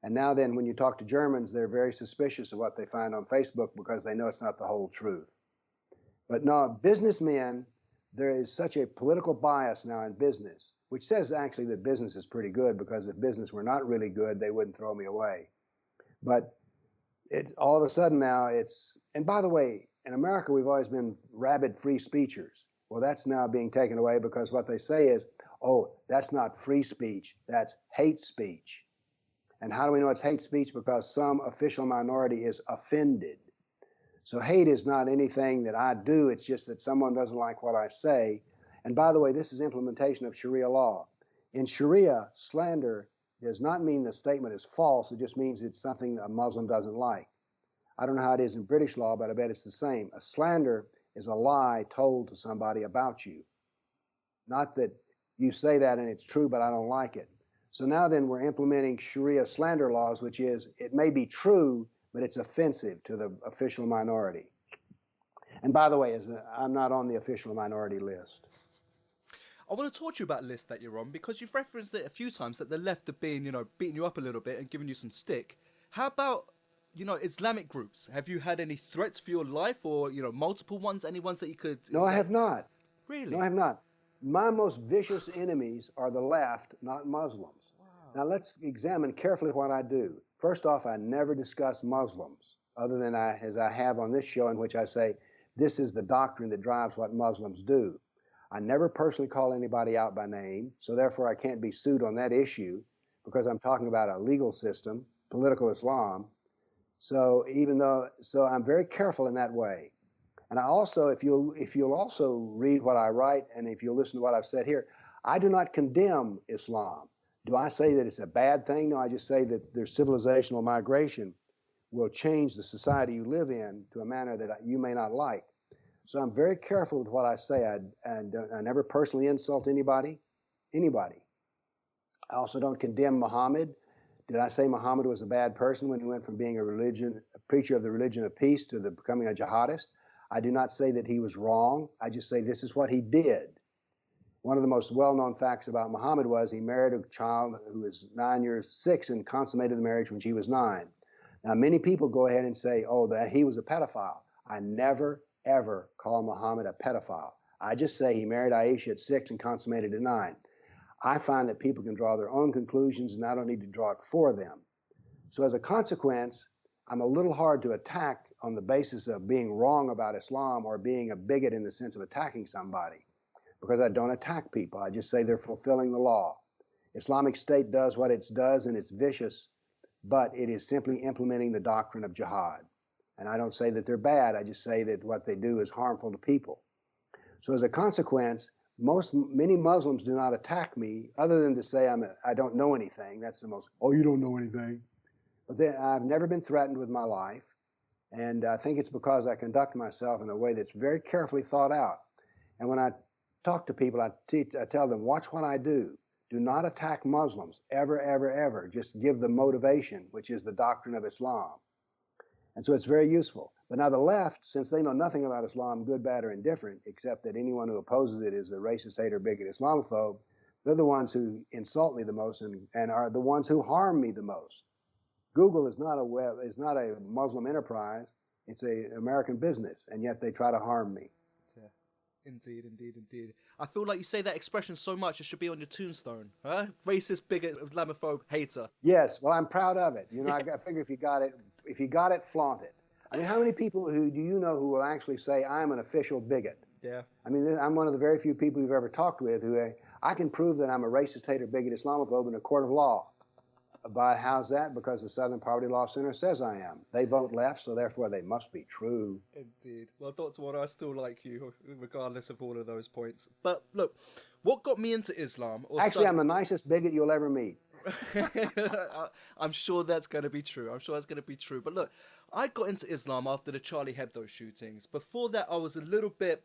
And now then, when you talk to Germans, they're very suspicious of what they find on Facebook because they know it's not the whole truth. But no, businessmen, there is such a political bias now in business, which says actually that business is pretty good, because if business were not really good, they wouldn't throw me away. But all of a sudden now and by the way, in America, we've always been rabid free speechers. Well, that's now being taken away because what they say is, oh, that's not free speech, that's hate speech. And how do we know it's hate speech? Because some official minority is offended. So hate is not anything that I do, it's just that someone doesn't like what I say. And by the way, this is implementation of Sharia law. In Sharia, slander does not mean the statement is false, it just means it's something a Muslim doesn't like. I don't know how it is in British law, but I bet it's the same. A slander is a lie told to somebody about you. Not that you say that and it's true, but I don't like it. So now then we're implementing Sharia slander laws, which is, it may be true, but it's offensive to the official minority. And by the way, I'm not on the official minority list. I want to talk to you about a list that you're on, because you've referenced it a few times that the left have been, beating you up a little bit and giving you some stick. How about, Islamic groups? Have you had any threats for your life, or, multiple ones, any ones that you could... No, I have not. Really? No, I have not. My most vicious enemies are the left, not Muslims. Wow. Now let's examine carefully what I do. first off, I never discuss Muslims other than as I have on this show, in which I say, this is the doctrine that drives what Muslims do. I never personally call anybody out by name, so therefore I can't be sued on that issue because I'm talking about a legal system, political Islam. So I'm very careful in that way. And I also, if you'll also read what I write, and if you'll listen to what I've said here, I do not condemn Islam. Do I say that it's a bad thing? No, I just say that their civilizational migration will change the society you live in to a manner that you may not like. So I'm very careful with what I say. I never personally insult anybody. I also don't condemn Muhammad. Did I say Muhammad was a bad person when he went from being a preacher of the religion of peace to becoming a jihadist? I do not say that he was wrong. I just say this is what he did. One of the most well-known facts about Muhammad was he married a child who was 6 and consummated the marriage when she was 9. Now, many people go ahead and say, oh, that he was a pedophile. I never, ever call Muhammad a pedophile. I just say he married Aisha at 6 and consummated at 9. I find that people can draw their own conclusions, and I don't need to draw it for them. So as a consequence, I'm a little hard to attack on the basis of being wrong about Islam or being a bigot in the sense of attacking somebody, because I don't attack people. I just say they're fulfilling the law. Islamic State does what it does, and it's vicious, but it is simply implementing the doctrine of jihad. And I don't say that they're bad. I just say that what they do is harmful to people. So as a consequence, many Muslims do not attack me other than to say I don't know anything. That's the most, oh, you don't know anything. But then I've never been threatened with my life. And I think it's because I conduct myself in a way that's very carefully thought out. And when I talk to people, I tell them, watch what I do. Do not attack Muslims, ever, ever, ever. Just give the motivation, which is the doctrine of Islam. And so it's very useful. But now the left, since they know nothing about Islam, good, bad, or indifferent, except that anyone who opposes it is a racist, hater, bigot, Islamophobe, they're the ones who insult me the most and are the ones who harm me the most. Google is not a Muslim enterprise. It's an American business, and yet they try to harm me. Yeah, indeed, indeed, indeed. I feel like you say that expression so much, it should be on your tombstone. Huh? Racist, bigot, Islamophobe, hater. Yes, well, I'm proud of it. I figure if you got it, flaunt it. I mean, how many people do you know who will actually say, I'm an official bigot? Yeah. I mean, I'm one of the very few people you've ever talked with who I can prove that I'm a racist, hater, bigot, Islamophobe in a court of law. How's that? Because the Southern Poverty Law Center says I am. They vote left, so therefore they must be true. Indeed. Well, Dr. Warner, I still like you, regardless of all of those points. But look, what got me into Islam... Actually, I'm the nicest bigot you'll ever meet. I'm sure that's going to be true. But look, I got into Islam after the Charlie Hebdo shootings. Before that, I was a little bit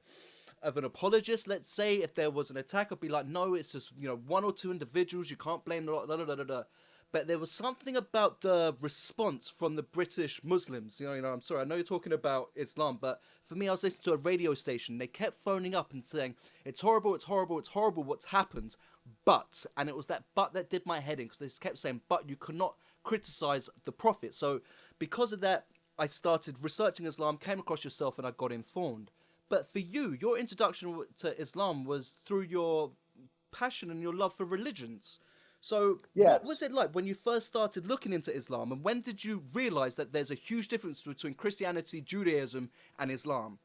of an apologist. Let's say if there was an attack, I'd be like, no, it's just, one or two individuals. You can't blame the But there was something about the response from the British Muslims. I'm sorry, I know you're talking about Islam, but for me, I was listening to a radio station. They kept phoning up and saying, it's horrible, it's horrible, it's horrible what's happened. But, and it was that but that did my head in, because they kept saying, but you cannot criticize the Prophet. So because of that, I started researching Islam, came across yourself, and I got informed. But for you, your introduction to Islam was through your passion and your love for religions. So yes. What was it like when you first started looking into Islam, and when did you realize that there's a huge difference between Christianity, Judaism, and Islam?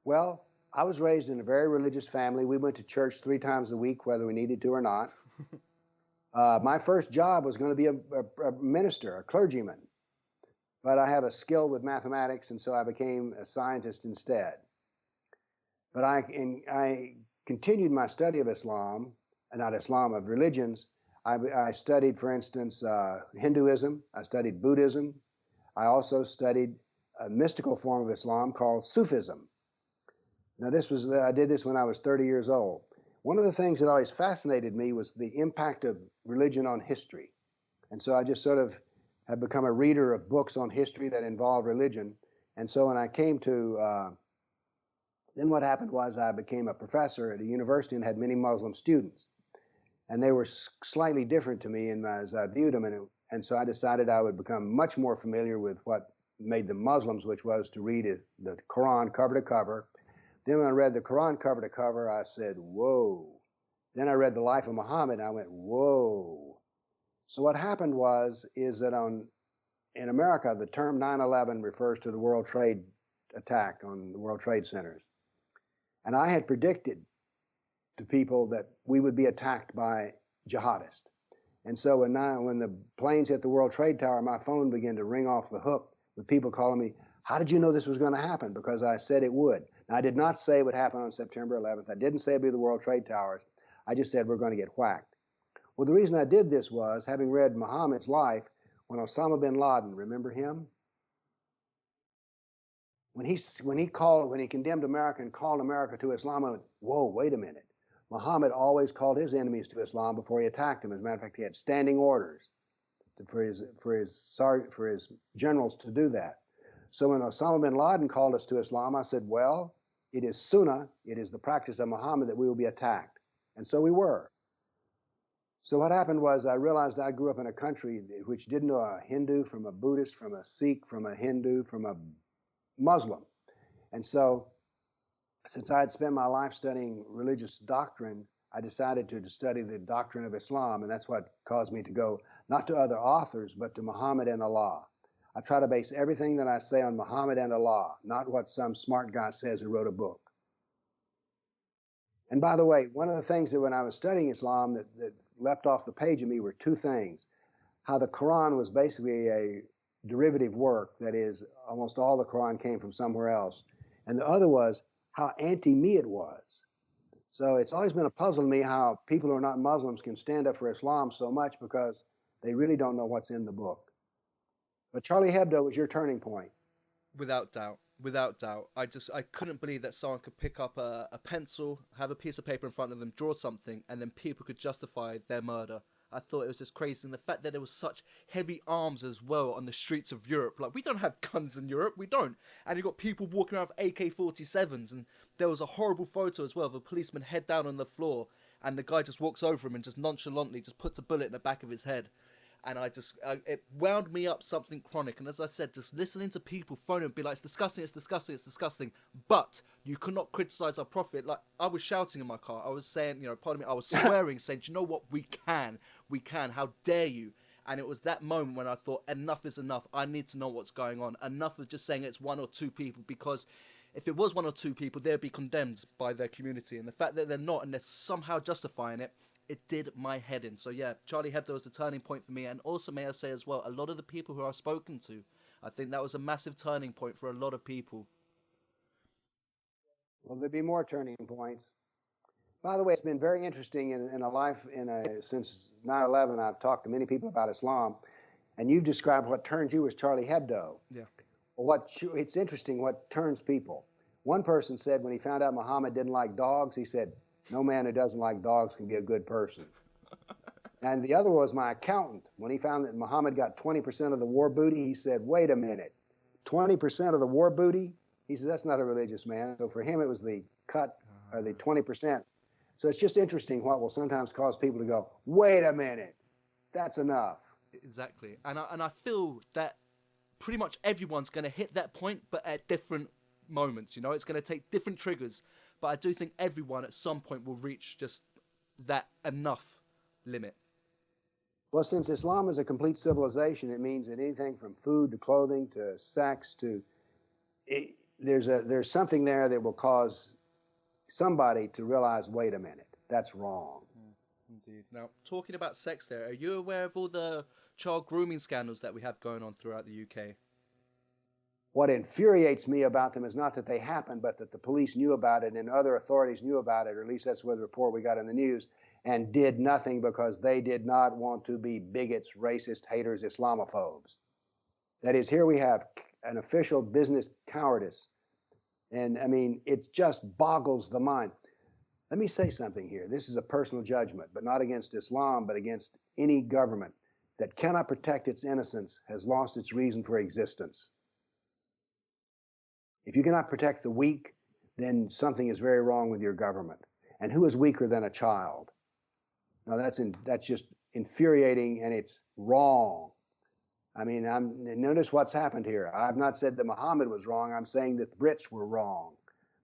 Well, I was raised in a very religious family. We went to church 3 times a week, whether we needed to or not. My first job was going to be a minister, a clergyman. But I have a skill with mathematics, and so I became a scientist instead. But I continued my study of Islam, not Islam, of religions. I studied, for instance, Hinduism. I studied Buddhism. I also studied a mystical form of Islam called Sufism. Now, I did this when I was 30 years old. One of the things that always fascinated me was the impact of religion on history. And so I just sort of have become a reader of books on history that involve religion. And so when I came to, then what happened was I became a professor at a university and had many Muslim students. And they were slightly different to me as I viewed them. And so I decided I would become much more familiar with what made them Muslims, which was to read the Quran cover to cover. Then when I read the Quran cover to cover, I said, whoa. Then I read the life of Muhammad, and I went, whoa. So what happened is that in America, the term 9/11 refers to the World Trade attack on the World Trade Centers. And I had predicted to people that we would be attacked by jihadists. And so when the planes hit the World Trade Tower, my phone began to ring off the hook with people calling me, how did you know this was going to happen? Because I said it would. Now, I did not say it would happen on September 11th. I didn't say it would be the World Trade Towers. I just said we're going to get whacked. Well, the reason I did this was, having read Muhammad's life, when Osama bin Laden, remember him? When he condemned America and called America to Islam, I went, whoa, wait a minute. Muhammad always called his enemies to Islam before he attacked them. As a matter of fact, he had standing orders for his generals to do that. So when Osama bin Laden called us to Islam, I said, well, it is Sunnah, it is the practice of Muhammad that we will be attacked. And so we were. So what happened was I realized I grew up in a country which didn't know a Hindu from a Buddhist, from a Sikh, from a Hindu, from a Muslim. And so since I had spent my life studying religious doctrine, I decided to study the doctrine of Islam, and that's what caused me to go not to other authors, but to Muhammad and Allah. I try to base everything that I say on Muhammad and Allah, not what some smart guy says who wrote a book. And by the way, one of the things that when I was studying Islam that leapt off the page of me were two things. How the Quran was basically a derivative work, that is, almost all the Quran came from somewhere else. And the other was how anti-me it was. So it's always been a puzzle to me how people who are not Muslims can stand up for Islam so much because they really don't know what's in the book. But Charlie Hebdo was your turning point. Without doubt. Without doubt. I couldn't believe that someone could pick up a pencil, have a piece of paper in front of them, draw something, and then people could justify their murder. I thought it was just crazy. And the fact that there was such heavy arms as well on the streets of Europe. Like, we don't have guns in Europe. We don't. And you got people walking around with AK-47s. And there was a horrible photo as well of a policeman head down on the floor. And the guy just walks over him and just nonchalantly just puts a bullet in the back of his head. And it wound me up something chronic. And as I said, just listening to people phone and be like, it's disgusting, it's disgusting, it's disgusting. But you cannot criticize our prophet. Like, I was shouting in my car. I was saying, pardon me, I was swearing, saying, do you know what? We can. How dare you? And it was that moment when I thought, enough is enough. I need to know what's going on. Enough of just saying it's one or two people, because if it was one or two people, they'd be condemned by their community. And the fact that they're not, and they're somehow justifying it, it did my head in. So yeah, Charlie Hebdo was a turning point for me. And also, may I say as well, a lot of the people who I've spoken to, I think that was a massive turning point for a lot of people. Well, there'll be more turning points. By the way, it's been very interesting in a life, since 9/11, I've talked to many people about Islam, and you've described what turns you as Charlie Hebdo. Yeah. Well, it's interesting what turns people. One person said when he found out Muhammad didn't like dogs, he said, no man who doesn't like dogs can be a good person. And the other was my accountant. When he found that Muhammad got 20% of the war booty, he said, wait a minute, 20% of the war booty? He said, that's not a religious man. So for him, it was the cut, or the 20%. So it's just interesting what will sometimes cause people to go, wait a minute, that's enough. Exactly. And I feel that pretty much everyone's going to hit that point, but at different moments. It's going to take different triggers. But I do think everyone at some point will reach just that enough limit. Well, since Islam is a complete civilization, it means that anything from food to clothing to sex there's something there that will cause somebody to realize, wait a minute, that's wrong. Indeed. Now, talking about sex there, are you aware of all the child grooming scandals that we have going on throughout the UK? What infuriates me about them is not that they happened, but that the police knew about it and other authorities knew about it, or at least that's what the report we got in the news, and did nothing because they did not want to be bigots, racists, haters, Islamophobes. That is, here we have an official business cowardice. And I mean, it just boggles the mind. Let me say something here. This is a personal judgment, but not against Islam, but against any government that cannot protect its innocence has lost its reason for existence. If you cannot protect the weak, then something is very wrong with your government. And who is weaker than a child? Now that's just infuriating, and it's wrong. I mean, notice what's happened here. I've not said that Muhammad was wrong. I'm saying that the Brits were wrong.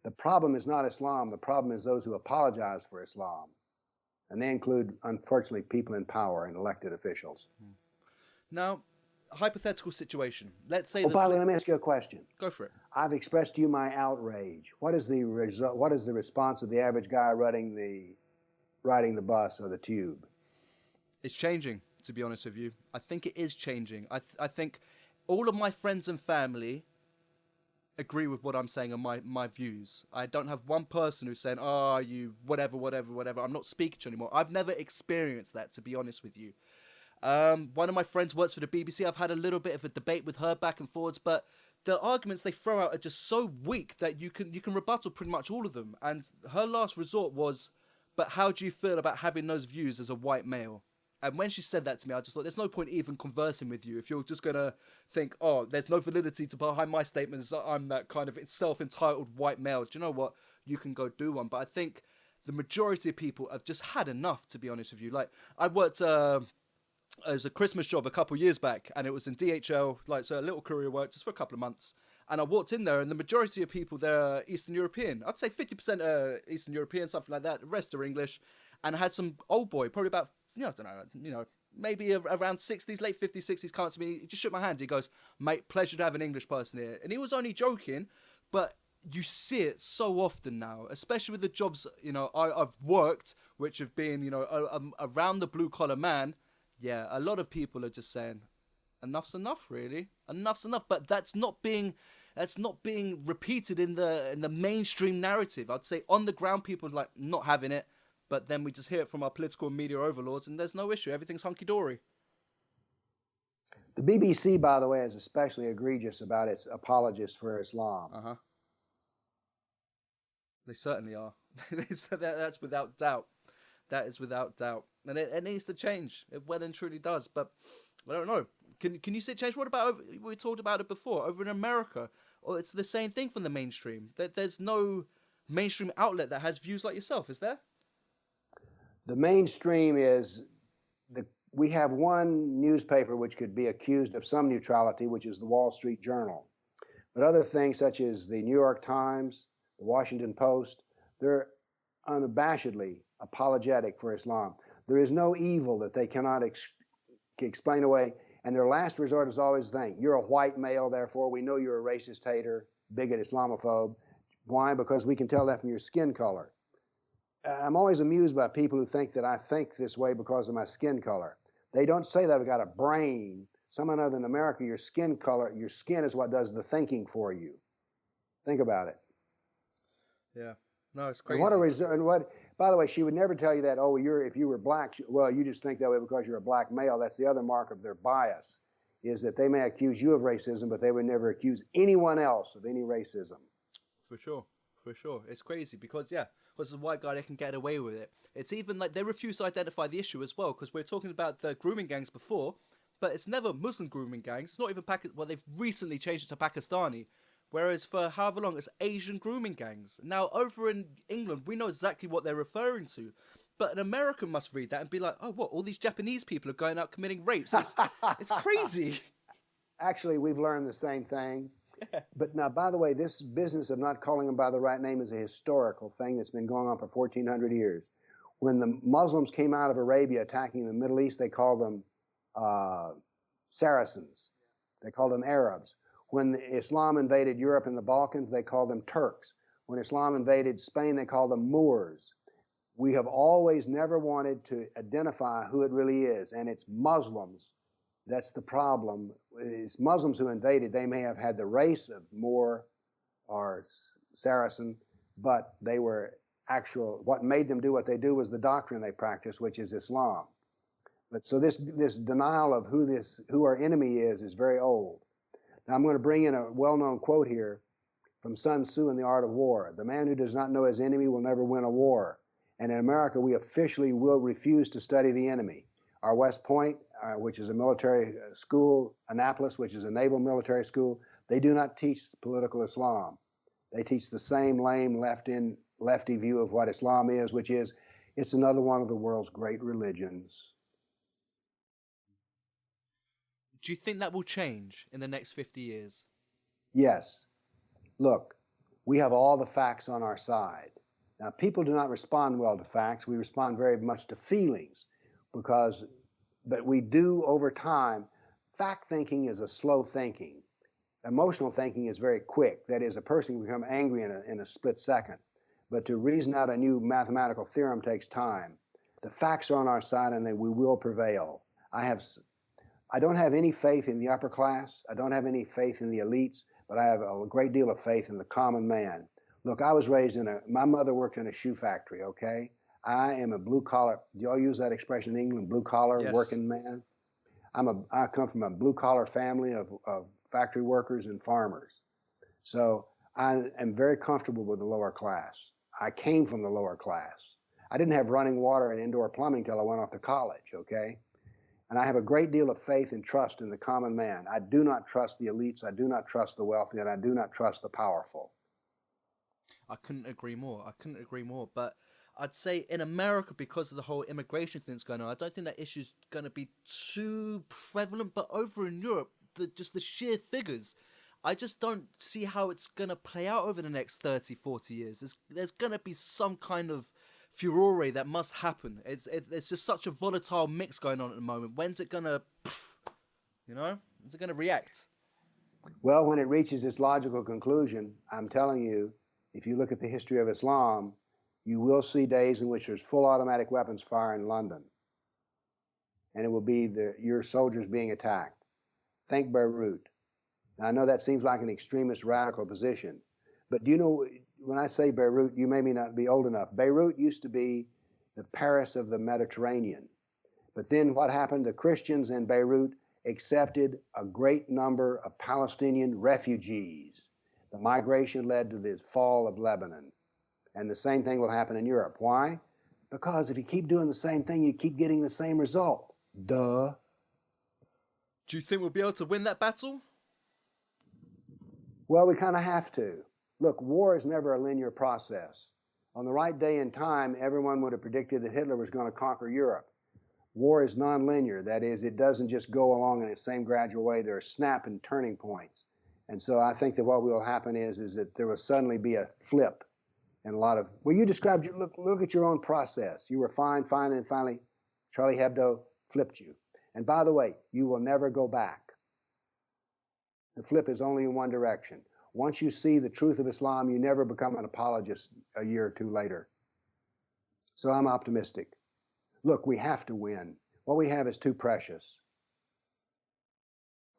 The problem is not Islam. The problem is those who apologize for Islam. And they include, unfortunately, people in power and elected officials. Now, hypothetical situation. Let's say by the way, let me ask you a question. Go for it. I've expressed to you my outrage. What is the result? What is the response of the average guy riding the bus or the tube? It's changing, to be honest with you. I think it is changing. I think all of my friends and family agree with what I'm saying and my views. I don't have one person who's saying, oh, you whatever. I'm not speaking to you anymore. I've never experienced that, to be honest with you. One of my friends works for the BBC. I've had a little bit of a debate with her back and forwards, but the arguments they throw out are just so weak that you can rebuttal pretty much all of them. And her last resort was, but how do you feel about having those views as a white male? And when she said that to me, I just thought, there's no point even conversing with you if you're just going to think, oh, there's no validity to behind my statements that I'm that kind of self-entitled white male. Do you know what? You can go do one. But I think the majority of people have just had enough, to be honest with you. Like, I worked as a Christmas job a couple of years back, and it was in DHL, like, so a little courier work just for a couple of months. And I walked in there, and the majority of people there are Eastern European. I'd say 50% are Eastern European, something like that. The rest are English. And I had some old boy, probably about, I don't know, maybe around 60s, late 50s, 60s, come up to me. He just shook my hand. He goes, mate, pleasure to have an English person here. And he was only joking, but you see it so often now, especially with the jobs, I've worked, which have been, around the blue collar man. Yeah, a lot of people are just saying, enough's enough, really. Enough's enough. But that's not being repeated in the mainstream narrative. I'd say on the ground, people are like not having it. But then we just hear it from our political and media overlords, and there's no issue. Everything's hunky-dory. The BBC, by the way, is especially egregious about its apologists for Islam. Uh-huh. They certainly are. That's without doubt. That is without doubt. And it needs to change. It well and truly does. But I don't know. Can you see it change? What about, we talked about it before, over in America? Or it's the same thing from the mainstream. There's no mainstream outlet that has views like yourself, is there? The mainstream is, we have one newspaper which could be accused of some neutrality, which is the Wall Street Journal. But other things such as the New York Times, the Washington Post, they're unabashedly apologetic for Islam. There is no evil that they cannot explain away. And their last resort is always the thing, you're a white male, therefore we know you're a racist hater, bigot, Islamophobe. Why? Because we can tell that from your skin color. I'm always amused by people who think that I think this way because of my skin color. They don't say that I've got a brain. Someone other than America, your skin color, your skin is what does the thinking for you. Think about it. Yeah. No, it's crazy. By the way, she would never tell you that, oh, if you were black, well, you just think that way because you're a black male. That's the other mark of their bias, is that they may accuse you of racism, but they would never accuse anyone else of any racism. For sure. It's crazy because as a white guy, they can get away with it. It's even like they refuse to identify the issue as well, because we're talking about the grooming gangs before, but it's never Muslim grooming gangs. It's not even well, they've recently changed it to Pakistani, whereas for however long, it's Asian grooming gangs. Now, over in England, we know exactly what they're referring to, but an American must read that and be like, oh, what, all these Japanese people are going out committing rapes? It's crazy. Actually, we've learned the same thing. But now, by the way, this business of not calling them by the right name is a historical thing that's been going on for 1,400 years. When the Muslims came out of Arabia attacking the Middle East, they called them Saracens. They called them Arabs. When Islam invaded Europe and the Balkans, they called them Turks. When Islam invaded Spain, they called them Moors. We have always never wanted to identify who it really is, and it's Muslims. That's the problem. It's Muslims who invaded. They may have had the race of Moor or Saracen, but they were what made them do what they do was the doctrine they practiced, which is Islam. But so this denial of who our enemy is very old. Now I'm going to bring in a well-known quote here from Sun Tzu in The Art of War. The man who does not know his enemy will never win a war. And in America, we officially will refuse to study the enemy. Our West Point, which is a military school, Annapolis, which is a naval military school, they do not teach political Islam. They teach the same lame lefty view of what Islam is, which is it's another one of the world's great religions. Do you think that will change in the next 50 years? Yes. Look, we have all the facts on our side. Now, people do not respond well to facts. We respond very much to feelings but we do over time. Fact thinking is a slow thinking. Emotional thinking is very quick. That is, a person can become angry in a split second. But to reason out a new mathematical theorem takes time. The facts are on our side and we will prevail. I don't have any faith in the upper class. I don't have any faith in the elites, but I have a great deal of faith in the common man. Look, I was raised my mother worked in a shoe factory, okay? I am a blue collar, do y'all use that expression in England, blue collar Yes. working man? I come from a blue collar family of factory workers and farmers. So I am very comfortable with the lower class. I came from the lower class. I didn't have running water and indoor plumbing till I went off to college, okay? And I have a great deal of faith and trust in the common man. I do not trust the elites. I do not trust the wealthy, and I do not trust the powerful. I couldn't agree more. I couldn't agree more. But I'd say in America, because of the whole immigration thing that's going on, I don't think that issue's going to be too prevalent. But over in Europe, just the sheer figures, I just don't see how it's going to play out over the next 30, 40 years. There's going to be some kind of furore that must happen. It's just such a volatile mix going on at the moment. When's it going to, when's it going to react? Well, when it reaches its logical conclusion, I'm telling you, if you look at the history of Islam, you will see days in which there's full automatic weapons fire in London. And it will be your soldiers being attacked. Think Beirut. Now, I know that seems like an extremist radical position, but do you know, when I say Beirut, you may not be old enough. Beirut used to be the Paris of the Mediterranean. But then what happened? The Christians in Beirut accepted a great number of Palestinian refugees. The migration led to the fall of Lebanon. And the same thing will happen in Europe. Why? Because if you keep doing the same thing, you keep getting the same result. Duh. Do you think we'll be able to win that battle? Well, we kind of have to. Look, war is never a linear process. On the right day and time, everyone would have predicted that Hitler was going to conquer Europe. War is nonlinear. That is, it doesn't just go along in the same gradual way. There are snap and turning points. And so I think that what will happen is that there will suddenly be a flip. And a lot of, well, you described, look at your own process. You were fine, and finally Charlie Hebdo flipped you. And by the way, you will never go back. The flip is only in one direction. Once you see the truth of Islam, you never become an apologist a year or two later. So I'm optimistic. Look, we have to win. What we have is too precious.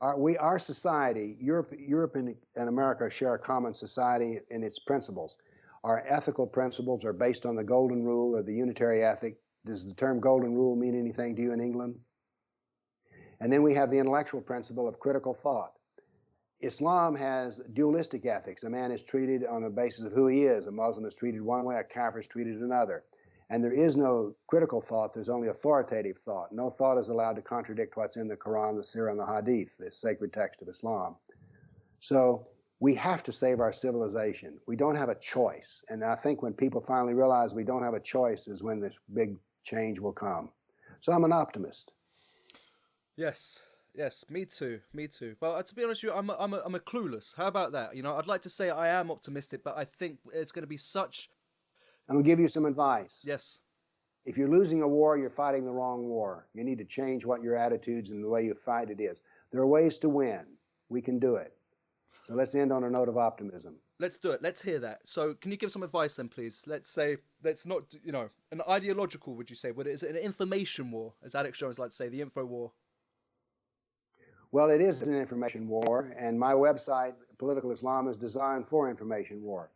Our society, Europe and America share a common society in its principles. Our ethical principles are based on the golden rule or the unitary ethic. Does the term golden rule mean anything to you in England? And then we have the intellectual principle of critical thought. Islam has dualistic ethics. A man is treated on the basis of who he is. A Muslim is treated one way, a Kafir is treated another. And there is no critical thought, there's only authoritative thought. No thought is allowed to contradict what's in the Quran, the Sirah, and the Hadith, the sacred text of Islam. So we have to save our civilization. We don't have a choice. And I think when people finally realize we don't have a choice is when this big change will come. So I'm an optimist. Yes, me too. Well, to be honest with you, I'm a clueless. How about that? I'd like to say I am optimistic, but I think it's going to be such. I'm going to give you some advice. Yes. If you're losing a war, you're fighting the wrong war. You need to change what your attitudes and the way you fight it is. There are ways to win. We can do it. So let's end on a note of optimism. Let's do it. Let's hear that. So can you give some advice then, please? Let's not, an ideological, would you say? Is it an information war, as Alex Jones likes to say, the info war? Well, it is an information war, and my website, Political Islam, is designed for information war.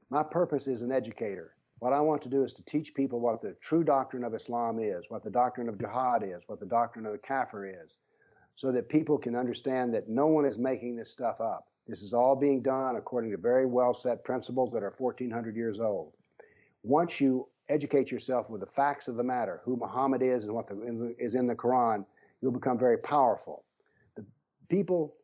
My purpose is an educator. What I want to do is to teach people what the true doctrine of Islam is, what the doctrine of jihad is, what the doctrine of the Kafir is, so that people can understand that no one is making this stuff up. This is all being done according to very well set principles that are 1,400 years old. Once you educate yourself with the facts of the matter, who Muhammad is and what is in the Quran, you'll become very powerful. The people,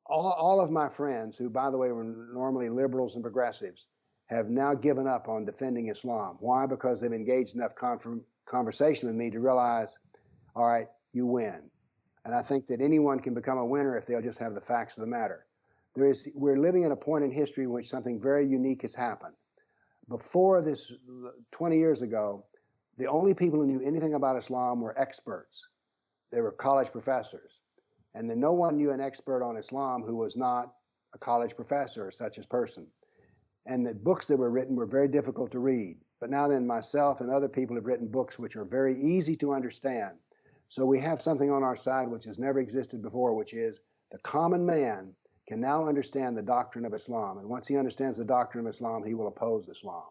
all of my friends, who, by the way, were normally liberals and progressives, have now given up on defending Islam. Why? Because they've engaged enough conversation with me to realize, all right, you win. And I think that anyone can become a winner if they'll just have the facts of the matter. We're living at a point in history in which something very unique has happened. Before this, 20 years ago, the only people who knew anything about Islam were experts. They were college professors. And then no one knew an expert on Islam who was not a college professor or such a person. And the books that were written were very difficult to read. But now then, myself and other people have written books which are very easy to understand. So we have something on our side which has never existed before, which is the common man can now understand the doctrine of Islam. And once he understands the doctrine of Islam, he will oppose Islam.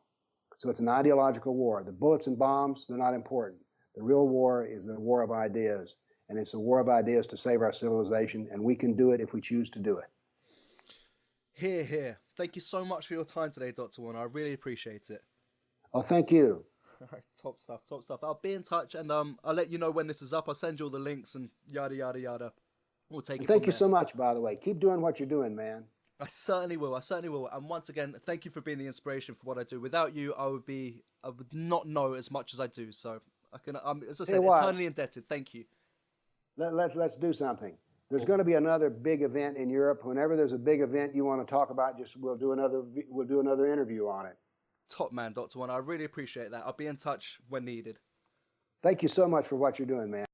So it's an ideological war. The bullets and bombs, they're not important. The real war is the war of ideas. And it's a war of ideas to save our civilization. And we can do it if we choose to do it. Hear, hear. Thank you so much for your time today, Dr. Warner. I really appreciate it. Oh, thank you. All right, top stuff, top stuff. I'll be in touch, and I'll let you know when this is up. I'll send you all the links and yada, yada, yada. We'll take it from there. Thank you so much, by the way. Keep doing what you're doing, man. I certainly will. I certainly will. And once again, thank you for being the inspiration for what I do. Without you, I would not know as much as I do. So I can, as I said, eternally indebted. Thank you. Let's do something. There's going to be another big event in Europe. Whenever there's a big event you want to talk about, we'll do another interview on it. Top man, Dr. Warner. I really appreciate that. I'll be in touch when needed. Thank you so much for what you're doing, man.